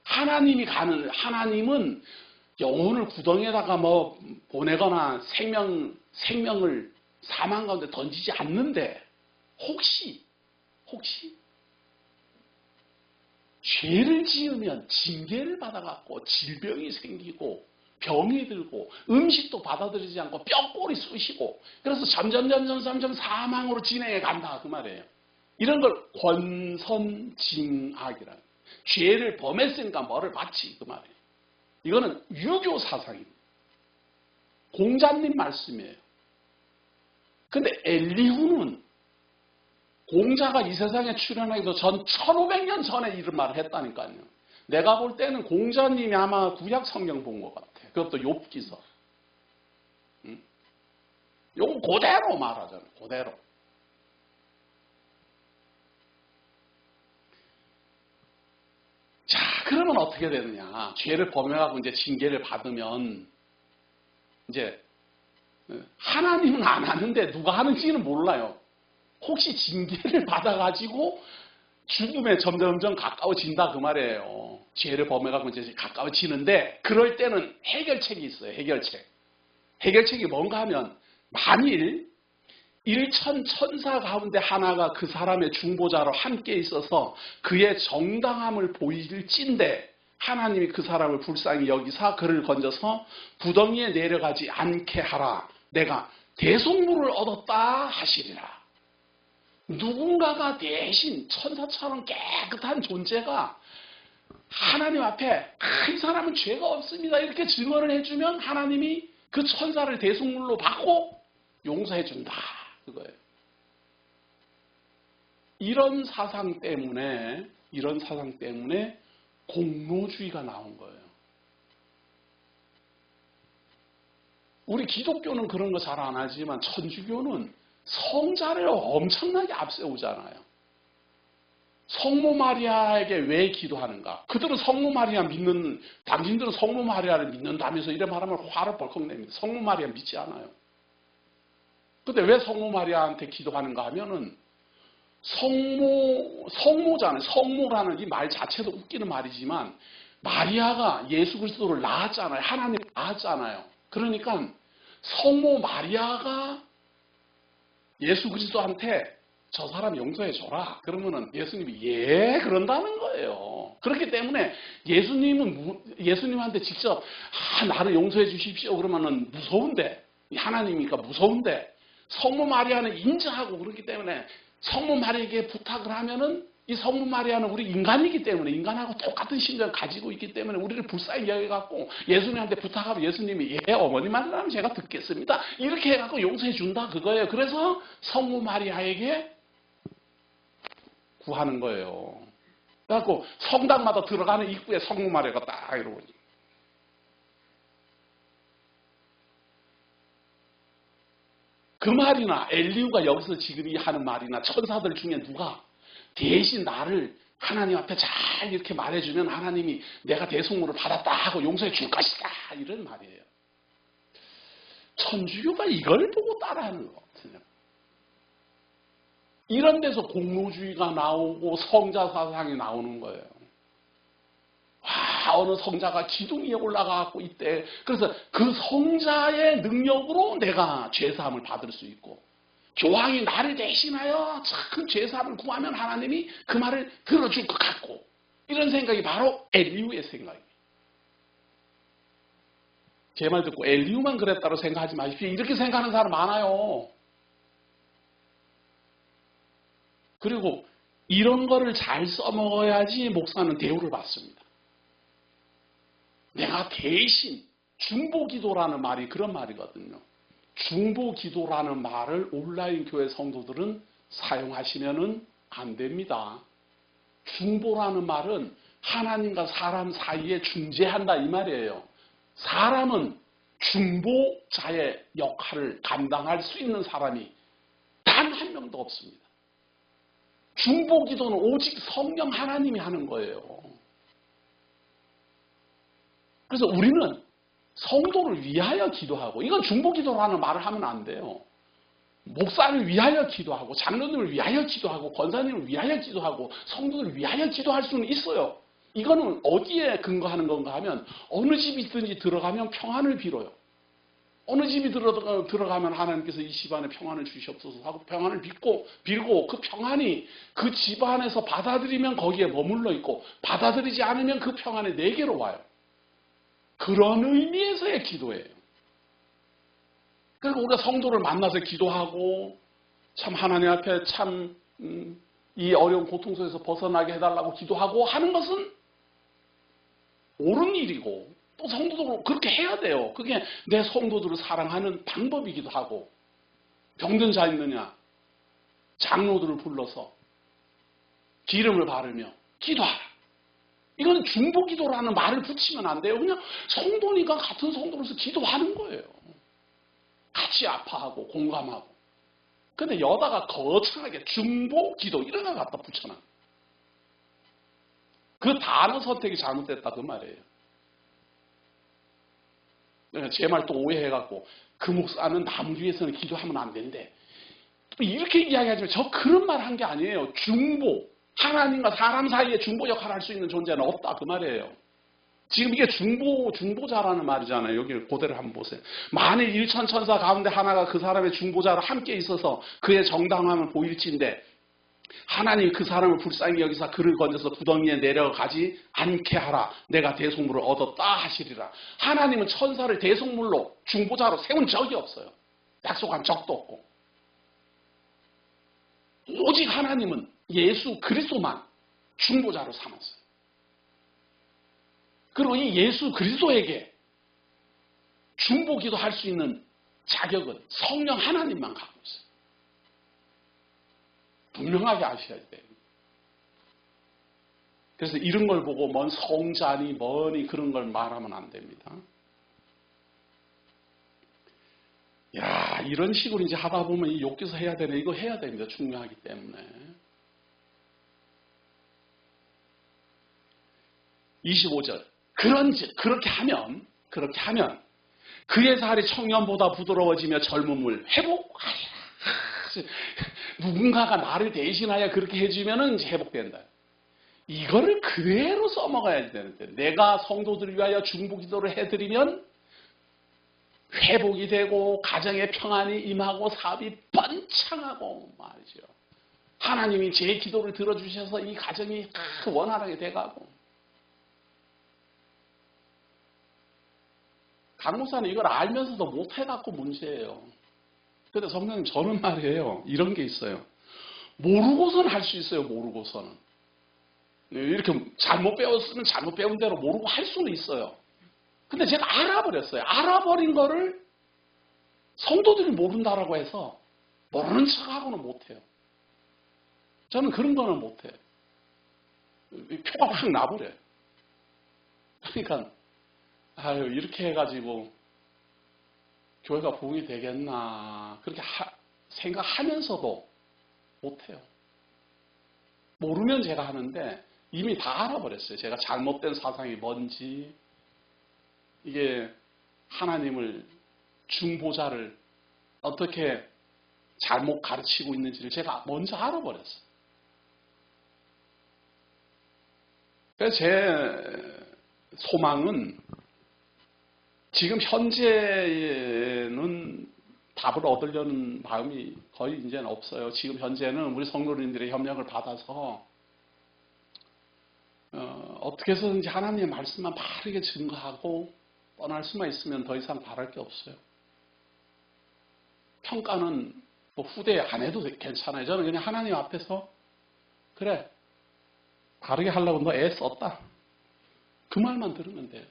하나님은 영혼을 구덩이에다가 보내거나 생명을 사망 가운데 던지지 않는데 혹시 죄를 지으면 징계를 받아갖고 질병이 생기고 병이 들고 음식도 받아들이지 않고 뼈골이 쑤시고 그래서 점점 사망으로 진행해 간다 그 말이에요. 이런 걸 권선징악이라. 죄를 범했으니까 뭐를 받지 그 말이에요. 이거는 유교 사상입니다. 공자님 말씀이에요. 근데 엘리후는 공자가 이 세상에 출현하기도 전 1500년 전에 이런 말을 했다니까요. 내가 볼 때는 공자님이 아마 구약 성경 본 것 같아. 그것도 욥기서. 요거 그대로 말하잖아요. 그대로. 자, 그러면 어떻게 되느냐. 죄를 범해가고 이제 징계를 받으면 이제 하나님은 안 하는데 누가 하는지는 몰라요. 혹시 징계를 받아가지고 죽음에 점점 가까워진다 그 말이에요. 죄를 범해가고 이제 가까워지는데 그럴 때는 해결책이 있어요. 해결책이 뭔가 하면 만일 일천 천사 가운데 하나가 그 사람의 중보자로 함께 있어서 그의 정당함을 보일진데 하나님이 그 사람을 불쌍히 여기사 그를 건져서 구덩이에 내려가지 않게 하라. 내가 대속물을 얻었다 하시리라. 누군가가 대신 천사처럼 깨끗한 존재가 하나님 앞에 이 사람은 죄가 없습니다 이렇게 증언을 해주면 하나님이 그 천사를 대속물로 받고 용서해준다 그거예요. 이런 사상 때문에 공로주의가 나온 거예요. 우리 기독교는 그런 거 잘 안 하지만 천주교는 성자를 엄청나게 앞세우잖아요. 성모 마리아에게 왜 기도하는가? 그들은 성모 마리아 당신들은 성모 마리아를 믿는다면서 이래 말하면 화를 벌컥 냅니다. 성모 마리아 믿지 않아요. 근데 왜 성모 마리아한테 기도하는가 하면은 성모잖아요. 성모라는 이 말 자체도 웃기는 말이지만 마리아가 예수 그리스도를 낳았잖아요. 하나님을 낳았잖아요. 그러니까 성모 마리아가 예수 그리스도한테 저 사람 용서해줘라. 그러면은 예수님이 그런다는 거예요. 그렇기 때문에 예수님한테 직접 나를 용서해 주십시오. 그러면은 무서운데 하나님이니까 무서운데 성모 마리아는 인정하고 그렇기 때문에 성모 마리아에게 부탁을 하면은 이 성모 마리아는 우리 인간이기 때문에 인간하고 똑같은 심정을 가지고 있기 때문에 우리를 불쌍히 여겨갖고 예수님한테 부탁하면 예수님이 어머니 말이라면 제가 듣겠습니다. 이렇게 해갖고 용서해 준다 그거예요. 그래서 성모 마리아에게 구하는 거예요. 그래갖고 성당마다 들어가는 입구에 성모마리아가 딱 이러고 그 말이나 엘리후가 여기서 지금 이 하는 말이나 천사들 중에 누가 대신 나를 하나님 앞에 잘 이렇게 말해주면 하나님이 내가 대속물을 받았다 하고 용서해 줄 것이다 이런 말이에요. 천주교가 이걸 보고 따라하는 것 같아요. 이런 데서 공로주의가 나오고 성자 사상이 나오는 거예요. 와, 어느 성자가 기둥 위에 올라가고 있대. 그래서 그 성자의 능력으로 내가 죄사함을 받을 수 있고 교황이 나를 대신하여 참 죄사함을 구하면 하나님이 그 말을 들어줄 것 같고 이런 생각이 바로 엘리후의 생각이에요. 제 말 듣고 엘리후만 그랬다고 생각하지 마십시오. 이렇게 생각하는 사람 많아요. 그리고 이런 거를 잘 써먹어야지 목사는 대우를 받습니다. 내가 대신 중보기도라는 말이 그런 말이거든요. 중보기도라는 말을 온라인 교회 성도들은 사용하시면 안 됩니다. 중보라는 말은 하나님과 사람 사이에 중재한다 이 말이에요. 사람은 중보자의 역할을 감당할 수 있는 사람이 단 한 명도 없습니다. 중보기도는 오직 성령 하나님이 하는 거예요. 그래서 우리는 성도를 위하여 기도하고 이건 중보기도라는 말을 하면 안 돼요. 목사를 위하여 기도하고 장로님을 위하여 기도하고 권사님을 위하여 기도하고 성도들을 위하여 기도할 수는 있어요. 이거는 어디에 근거하는 건가 하면 어느 집이 있든지 들어가면 평안을 빌어요. 어느 집이 들어가면 하나님께서 이 집안에 평안을 주시옵소서 하고 평안을 빌고 그 평안이 그 집안에서 받아들이면 거기에 머물러 있고 받아들이지 않으면 그 평안이 내게로 와요. 그런 의미에서의 기도예요. 그리고 우리가 성도를 만나서 기도하고 참 하나님 앞에 참 이 어려운 고통 속에서 벗어나게 해달라고 기도하고 하는 것은 옳은 일이고 또 성도도 그렇게 해야 돼요. 그게 내 성도들을 사랑하는 방법이기도 하고 병든 자 있느냐 장로들을 불러서 기름을 바르며 기도하라. 이건 중보기도라는 말을 붙이면 안 돼요. 그냥 성도니까 같은 성도로서 기도하는 거예요. 같이 아파하고 공감하고. 근데 여다가 거창하게 중보기도 이런 거 갖다 붙여놔. 그 단어 선택이 잘못됐다 그 말이에요. 제 말 또 오해해갖고 그 목사는 나무 위에서는 기도하면 안 된대. 이렇게 이야기하지만 저 그런 말 한 게 아니에요. 중보. 하나님과 사람 사이에 중보 역할을 할 수 있는 존재는 없다 그 말이에요. 지금 이게 중보자라는 말이잖아요. 여기 고대를 한번 보세요. 만일 일천 천사 가운데 하나가 그 사람의 중보자로 함께 있어서 그의 정당함을 보일진데 하나님 그 사람을 불쌍히 여기사 그를 건져서 구덩이에 내려가지 않게 하라. 내가 대속물을 얻었다 하시리라. 하나님은 천사를 대속물로 중보자로 세운 적이 없어요. 약속한 적도 없고. 오직 하나님은 예수 그리스도만 중보자로 삼았어요. 그리고 이 예수 그리스도에게 중보기도 할 수 있는 자격은 성령 하나님만 갖고 있어요. 분명하게 아셔야 돼요. 그래서 이런 걸 보고 뭔 성자니 뭐니 그런 걸 말하면 안 됩니다. 야, 이런 식으로 이제 하다 보면 이 욕기서 해야 되네. 이거 해야 됩니다. 중요하기 때문에. 25절. 그런즉 그렇게 하면 그의 살이 청년보다 부드러워지며 젊음을 회복하리라. 누군가가 나를 대신하여 그렇게 해주면 이제 회복된다. 이거를 그대로 써먹어야 되는데 내가 성도들을 위하여 중보기도를 해드리면 회복이 되고 가정의 평안이 임하고 사업이 번창하고 말이죠. 하나님이 제 기도를 들어주셔서 이 가정이 원활하게 돼가고. 강 목사는 이걸 알면서도 못해갖고 문제예요. 근데 성령님 저는 말이에요. 이런 게 있어요. 모르고서는 할 수 있어요. 모르고서는. 이렇게 잘못 배웠으면 잘못 배운 대로 모르고 할 수는 있어요. 근데 제가 알아버렸어요. 알아버린 거를 성도들이 모른다라고 해서 모르는 척하고는 못해요. 저는 그런 거는 못해. 표가 확 나버려요. 그러니까 아유 이렇게 해가지고 교회가 부흥이 되겠나 그렇게 생각하면서도 못해요. 모르면 제가 하는데 이미 다 알아버렸어요. 제가 잘못된 사상이 뭔지, 이게 하나님을 중보자를 어떻게 잘못 가르치고 있는지를 제가 먼저 알아버렸어요. 그래서 제 소망은 지금 현재는 답을 얻으려는 마음이 거의 이제는 없어요. 지금 현재는 우리 성도님들의 협력을 받아서 어떻게 해서든지 하나님의 말씀만 바르게 증거하고 떠날 수만 있으면 더 이상 바랄 게 없어요. 평가는 뭐 후대 안 해도 괜찮아요. 저는 그냥 하나님 앞에서 그래 바르게 하려고 너 애 썼다. 그 말만 들으면 돼요.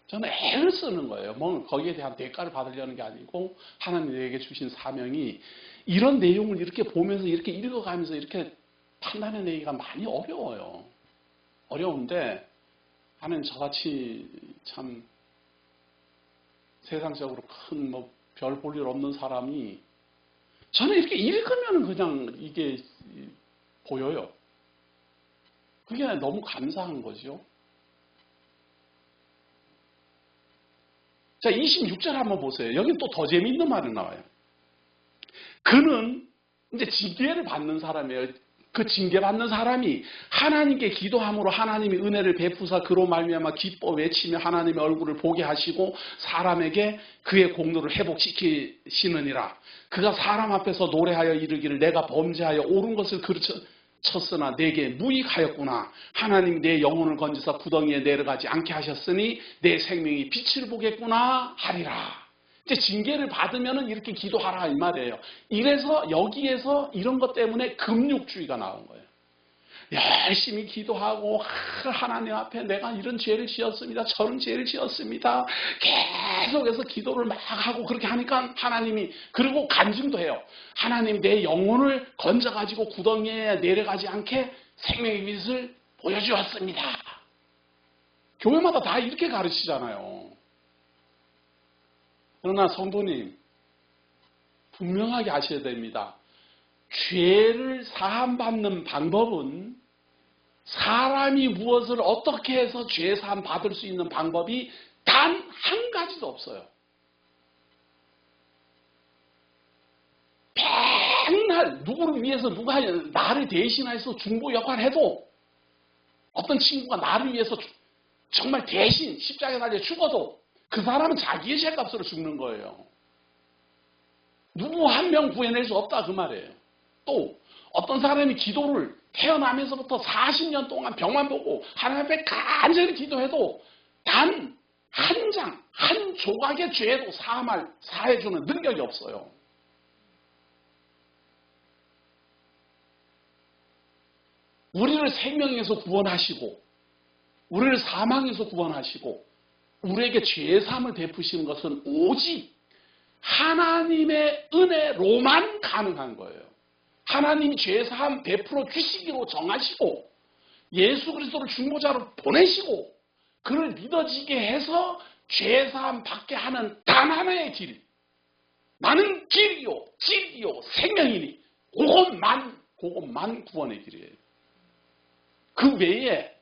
저는 애를 쓰는 거예요. 뭐 거기에 대한 대가를 받으려는 게 아니고 하나님이 내게 주신 사명이 이런 내용을 이렇게 보면서 이렇게 읽어가면서 이렇게 판단해내기가 많이 어려워요. 어려운데 하나님 저같이 참 세상적으로 큰 뭐 별 볼 일 없는 사람이 저는 이렇게 읽으면 그냥 이게 보여요. 그게 너무 감사한 거죠. 자, 26절 한번 보세요. 여기는 또 더 재미있는 말이 나와요. 그는 이제 징계를 받는 사람이에요. 그 징계받는 사람이 하나님께 기도함으로 하나님이 은혜를 베푸사 그로 말미암아 기뻐 외치며 하나님의 얼굴을 보게 하시고 사람에게 그의 공로를 회복시키시느니라. 그가 사람 앞에서 노래하여 이르기를 내가 범죄하여 옳은 것을 쳤으나 내게 무익하였구나. 하나님 내 영혼을 건지사 구덩이에 내려가지 않게 하셨으니 내 생명이 빛을 보겠구나 하리라. 이제 징계를 받으면 이렇게 기도하라 이 말이에요. 이래서 여기에서 이런 것 때문에 금욕주의가 나온 거예요. 열심히 기도하고 하나님 앞에 내가 이런 죄를 지었습니다. 저런 죄를 지었습니다. 계속해서 기도를 막 하고 그렇게 하니까 하나님이 그리고 간증도 해요. 하나님 내 영혼을 건져가지고 구덩이에 내려가지 않게 생명의 빛을 보여주었습니다. 교회마다 다 이렇게 가르치잖아요. 그러나 성도님 분명하게 아셔야 됩니다. 죄를 사함받는 방법은 사람이 무엇을 어떻게 해서 죄 사함 받을 수 있는 방법이 단 한 가지도 없어요. 맨날 누구를 위해서 누가 나를 대신해서 중보 역할을 해도 어떤 친구가 나를 위해서 정말 대신 십자가에 달려 죽어도 그 사람은 자기의 죄값으로 죽는 거예요. 누구 한 명 구해낼 수 없다 그 말이에요. 또 어떤 사람이 기도를 태어나면서부터 40년 동안 병만 보고 하나님 앞에 간절히 기도해도 단 한 장, 한 조각의 죄도 사해주는 능력이 없어요. 우리를 생명에서 구원하시고 우리를 사망에서 구원하시고 우리에게 죄사함을 베푸시는 것은 오직 하나님의 은혜로만 가능한 거예요. 하나님이 죄사함 베풀어 주시기로 정하시고 예수 그리스도를 중보자로 보내시고 그를 믿어지게 해서 죄사함 받게 하는 단 하나의 길. 나는 길이요 진리요 생명이니 그것만 구원의 길이에요. 그 외에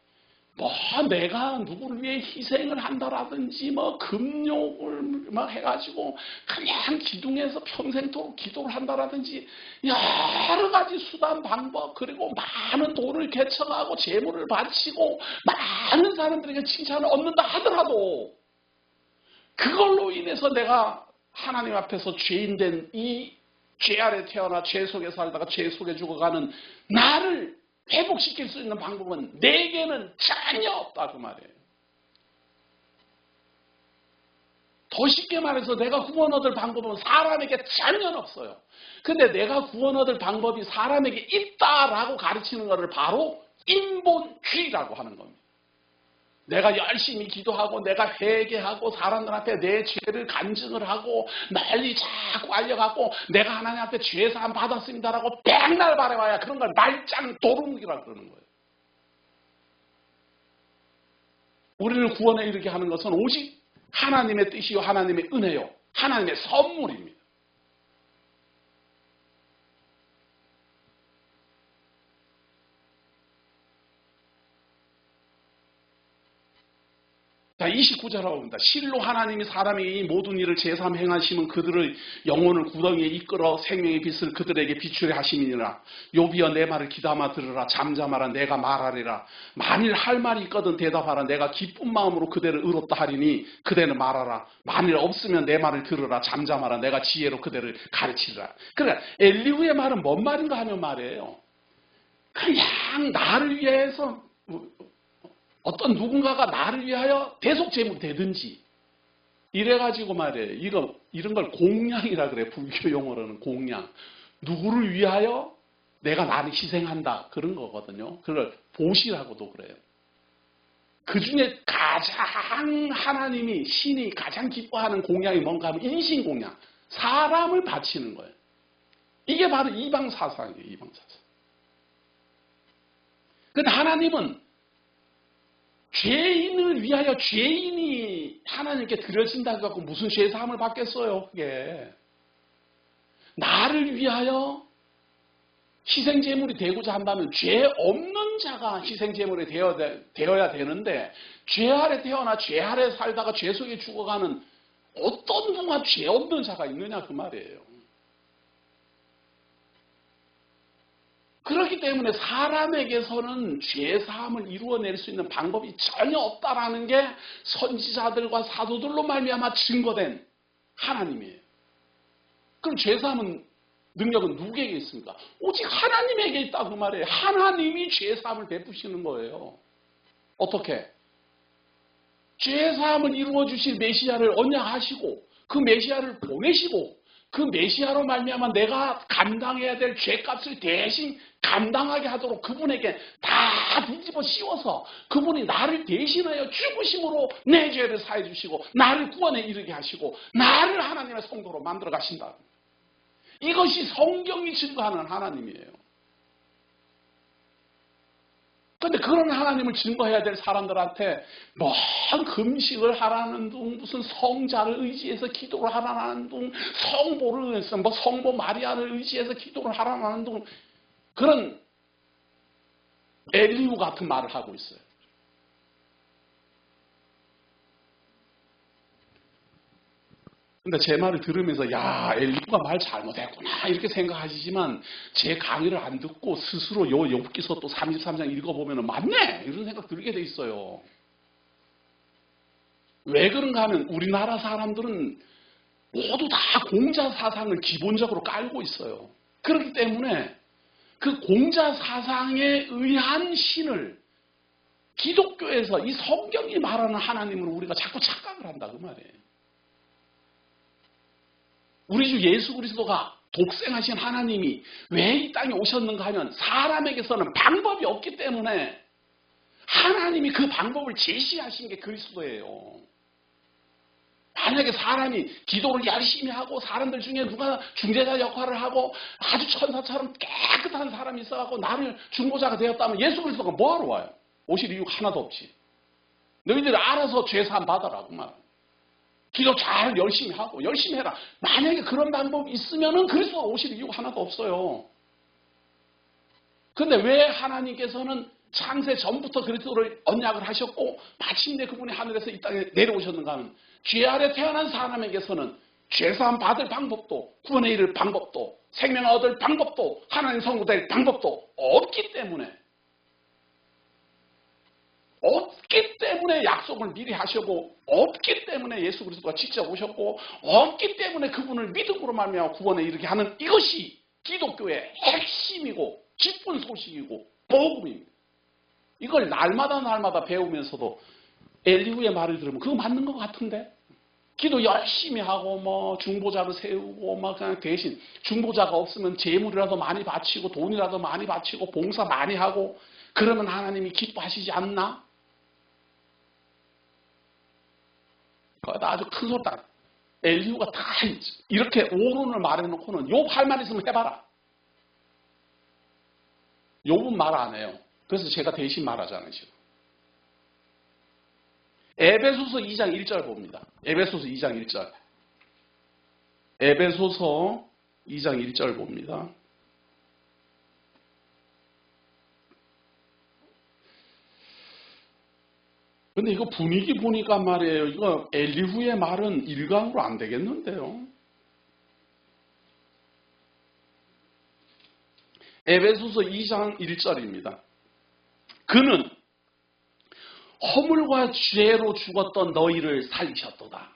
뭐 내가 누구를 위해 희생을 한다라든지 뭐 금욕을 막 해가지고 그냥 기둥에서 평생토록 기도를 한다라든지 여러 가지 수단 방법 그리고 많은 돈을 개척하고 재물을 바치고 많은 사람들에게 칭찬을 얻는다 하더라도 그걸로 인해서 내가 하나님 앞에서 죄인된 이 죄 아래 태어나 죄 속에 살다가 죄 속에 죽어가는 나를 회복시킬 수 있는 방법은 내게는 전혀 없다 그 말이에요. 더 쉽게 말해서 내가 구원 얻을 방법은 사람에게 전혀 없어요. 근데 내가 구원 얻을 방법이 사람에게 있다라고 가르치는 것을 바로 인본주의라고 하는 겁니다. 내가 열심히 기도하고 내가 회개하고 사람들 앞에 내 죄를 간증을 하고 널리 자꾸 알려갖고 내가 하나님 앞에 죄사함 받았습니다라고 백날 바라봐야 그런 걸 말짱 도루묵이라고 그러는 거예요. 우리를 구원에 이르게 하는 것은 오직 하나님의 뜻이요 하나님의 은혜요 하나님의 선물입니다. 자, 29절하고 봅니다. 실로 하나님이 사람에게 이 모든 일을 제삼 행하시면 그들의 영혼을 구덩이에 이끌어 생명의 빛을 그들에게 비추려 하심이니라. 욥이여 내 말을 귀담아 들으라. 잠잠하라. 내가 말하리라. 만일 할 말이 있거든 대답하라. 내가 기쁜 마음으로 그대를 의롭다 하리니 그대는 말하라. 만일 없으면 내 말을 들으라. 잠잠하라. 내가 지혜로 그대를 가르치리라. 그러니까 엘리후의 말은 뭔 말인가 하면 말이에요. 그냥 나를 위해서 어떤 누군가가 나를 위하여 대속제물이 되든지 이래가지고 말이에요. 이런 걸 공양이라 그래. 불교 용어로는 공양. 누구를 위하여 내가 나를 희생한다. 그런 거거든요. 그걸 보시라고도 그래요. 그 중에 가장 하나님이 신이 가장 기뻐하는 공양이 뭔가 하면 인신공양. 사람을 바치는 거예요. 이게 바로 이방사상이에요. 이방사상. 근데 하나님은 죄인을 위하여 죄인이 하나님께 드려진다고 하고 무슨 죄사함을 받겠어요, 그게. 나를 위하여 희생제물이 되고자 한다면 죄 없는 자가 희생제물이 되어야 되는데 죄 아래 태어나 죄 아래 살다가 죄 속에 죽어가는 어떤 누가 죄 없는 자가 있느냐 그 말이에요. 그렇기 때문에 사람에게서는 죄사함을 이루어낼 수 있는 방법이 전혀 없다라는 게 선지자들과 사도들로 말미암아 증거된 하나님이에요. 그럼 죄사함은 능력은 누구에게 있습니까? 오직 하나님에게 있다고 말해요. 하나님이 죄사함을 베푸시는 거예요. 어떻게? 죄사함을 이루어 주실 메시아를 언약하시고 그 메시아를 보내시고 그 메시아로 말미암아 내가 감당해야 될 죄값을 대신 감당하게 하도록 그분에게 다 뒤집어 씌워서 그분이 나를 대신하여 죽으심으로 내 죄를 사해 주시고 나를 구원에 이르게 하시고 나를 하나님의 성도로 만들어 가신다. 이것이 성경이 증거하는 하나님이에요. 그런데 그런 하나님을 증거해야 될 사람들한테 뭔 금식을 하라는 둥, 무슨 성자를 의지해서 기도를 하라는 둥, 성보를 해서 뭐 성보 마리아를 의지해서 기도를 하라는 둥, 그런 엘리후 같은 말을 하고 있어요. 근데 제 말을 들으면서 야 엘리후가 말 잘못했구나 이렇게 생각하시지만 제 강의를 안 듣고 스스로 요 욥기서 또 33장 읽어보면 맞네 이런 생각 들게 돼 있어요. 왜 그런가 하면 우리나라 사람들은 모두 다 공자 사상을 기본적으로 깔고 있어요. 그렇기 때문에 그 공자 사상에 의한 신을 기독교에서 이 성경이 말하는 하나님으로 우리가 자꾸 착각을 한다 그 말이에요. 우리 주 예수 그리스도가 독생하신 하나님이 왜 이 땅에 오셨는가 하면 사람에게서는 방법이 없기 때문에 하나님이 그 방법을 제시하신 게 그리스도예요. 만약에 사람이 기도를 열심히 하고 사람들 중에 누가 중재자 역할을 하고 아주 천사처럼 깨끗한 사람이 있어갖고 나를 중보자가 되었다면 예수 그리스도가 뭐하러 와요? 오실 이유가 하나도 없지. 너희들이 알아서 죄사함 받아라 그 말. 기도 잘 열심히 하고 열심히 해라. 만약에 그런 방법이 있으면은 그리스도가 오실 이유가 하나도 없어요. 그런데 왜 하나님께서는 창세 전부터 그리스도를 언약을 하셨고 마침내 그분이 하늘에서 이 땅에 내려오셨는가 하면 죄 아래 태어난 사람에게서는 죄사함 받을 방법도 구원에 이를 방법도 생명을 얻을 방법도 하나님 성도 될 방법도 없기 때문에 약속을 미리 하시고 없기 때문에 예수 그리스도가 직접 오셨고 없기 때문에 그분을 믿음으로 말미암아 구원에 이르게 하는 이것이 기독교의 핵심이고 기쁜 소식이고 복음입니다. 이걸 날마다 배우면서도 엘리후의 말을 들으면 그거 맞는 것 같은데 기도 열심히 하고 뭐 중보자를 세우고 막 그냥 대신 중보자가 없으면 재물이라도 많이 바치고 돈이라도 많이 바치고 봉사 많이 하고 그러면 하나님이 기뻐하시지 않나? 거기다 아주 큰 소리 딱 엘리후가 다 이렇게 오론을 말해놓고는 욥 할 말 있으면 해봐라. 욥은 말 안 해요. 그래서 제가 대신 말하잖아요. 지금. 에베소서 2장 1절 봅니다. 에베소서 2장 1절. 에베소서 2장 1절 봅니다. 근데 이거 분위기 보니까 말이에요. 이거 엘리후의 말은 일강으로 안 되겠는데요. 에베소서 2장 1절입니다. 그는 허물과 죄로 죽었던 너희를 살리셨도다.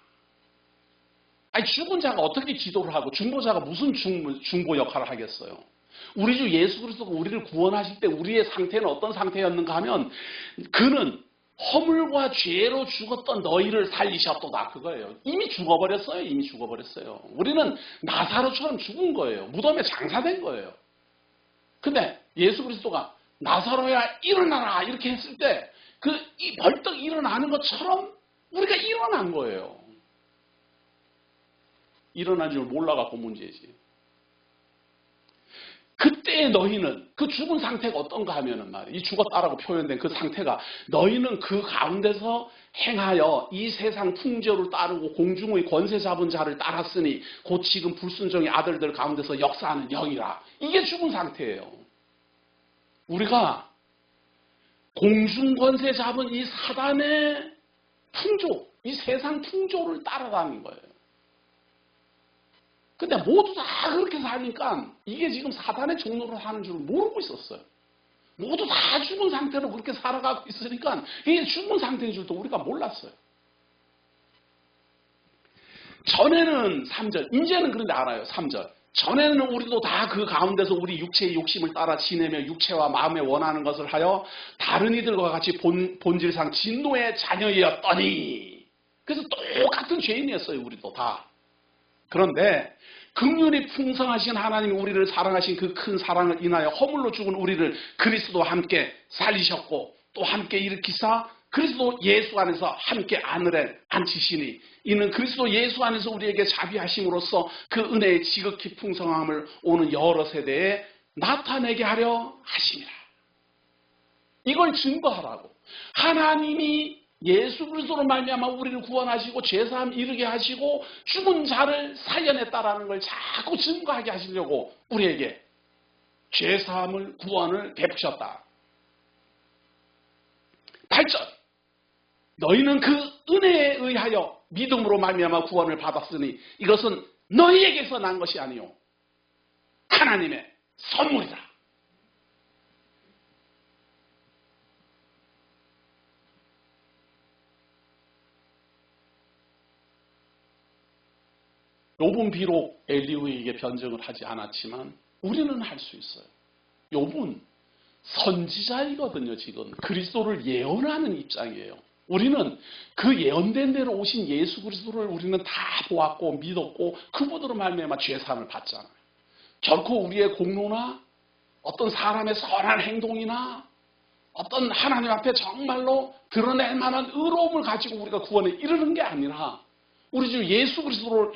아니, 죽은 자가 어떻게 기도를 하고 중보자가 무슨 중보 역할을 하겠어요? 우리 주 예수 그리스도가 우리를 구원하실 때 우리의 상태는 어떤 상태였는가 하면 그는 허물과 죄로 죽었던 너희를 살리셨도다. 그거예요. 이미 죽어버렸어요. 이미 죽어버렸어요. 우리는 나사로처럼 죽은 거예요. 무덤에 장사된 거예요. 근데 예수 그리스도가 나사로야 일어나라 이렇게 했을 때 이 벌떡 일어나는 것처럼 우리가 일어난 거예요. 일어난 줄 몰라갖고 문제지. 그때 너희는 그 죽은 상태가 어떤가 하면은 말이에요. 이 죽었다라고 표현된 그 상태가 너희는 그 가운데서 행하여 이 세상 풍조를 따르고 공중의 권세 잡은 자를 따랐으니 곧 지금 불순종의 아들들 가운데서 역사하는 영이라. 이게 죽은 상태예요. 우리가 공중 권세 잡은 이 사단의 풍조, 이 세상 풍조를 따라다닌 거예요. 근데 모두 다 그렇게 사니까 이게 지금 사단의 종로를 하는 줄 모르고 있었어요. 모두 다 죽은 상태로 그렇게 살아가고 있으니까 이게 죽은 상태인 줄도 우리가 몰랐어요. 전에는 3절, 이제는 그런데 알아요. 3절. 전에는 우리도 다 그 가운데서 우리 육체의 욕심을 따라 지내며 육체와 마음에 원하는 것을 하여 다른 이들과 같이 본질상 진노의 자녀였더니 그래서 똑같은 죄인이었어요. 우리도 다. 그런데 긍휼이 풍성하신 하나님이 우리를 사랑하신 그 큰 사랑을 인하여 허물로 죽은 우리를 그리스도와 함께 살리셨고 또 함께 일으키사 그리스도 예수 안에서 함께 하늘에 앉히시니 이는 그리스도 예수 안에서 우리에게 자비하심으로써 그 은혜의 지극히 풍성함을 오는 여러 세대에 나타내게 하려 하심이라. 이걸 증거하라고. 하나님이 예수 그리스도로 말미암아 우리를 구원하시고 죄사함 이르게 하시고 죽은 자를 살려냈다라는 걸 자꾸 증거하게 하시려고 우리에게 죄사함을 구원을 베푸셨다. 8절. 너희는 그 은혜에 의하여 믿음으로 말미암아 구원을 받았으니 이것은 너희에게서 난 것이 아니요 하나님의 선물이다. 욥은 비록 엘리후에게 변증을 하지 않았지만 우리는 할 수 있어요. 욥은 선지자이거든요. 지금 그리스도를 예언하는 입장이에요. 우리는 그 예언된 대로 오신 예수 그리스도를 우리는 다 보았고 믿었고 그분으로 말미암아 죄사함을 받잖아요. 결코 우리의 공로나 어떤 사람의 선한 행동이나 어떤 하나님 앞에 정말로 드러낼 만한 의로움을 가지고 우리가 구원에 이르는 게 아니라 우리 주 예수 그리스도를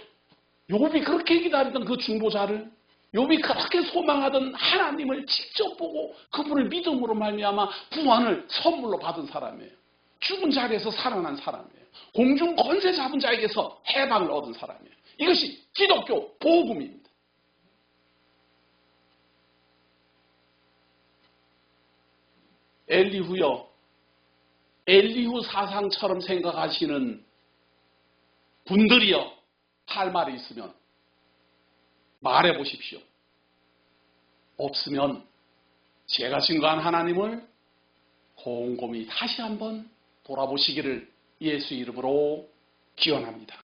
욥이 그렇게 기다리던 그 중보자를 욥이 그렇게 소망하던 하나님을 직접 보고 그분을 믿음으로 말미암아 구원을 선물로 받은 사람이에요. 죽은 자리에서 살아난 사람이에요. 공중 권세 잡은 자에게서 해방을 얻은 사람이에요. 이것이 기독교 복음입니다. 엘리후요. 엘리후 사상처럼 생각하시는 분들이요. 할 말이 있으면 말해 보십시오. 없으면 제가 증거한 하나님을 곰곰이 다시 한번 돌아보시기를 예수 이름으로 기원합니다.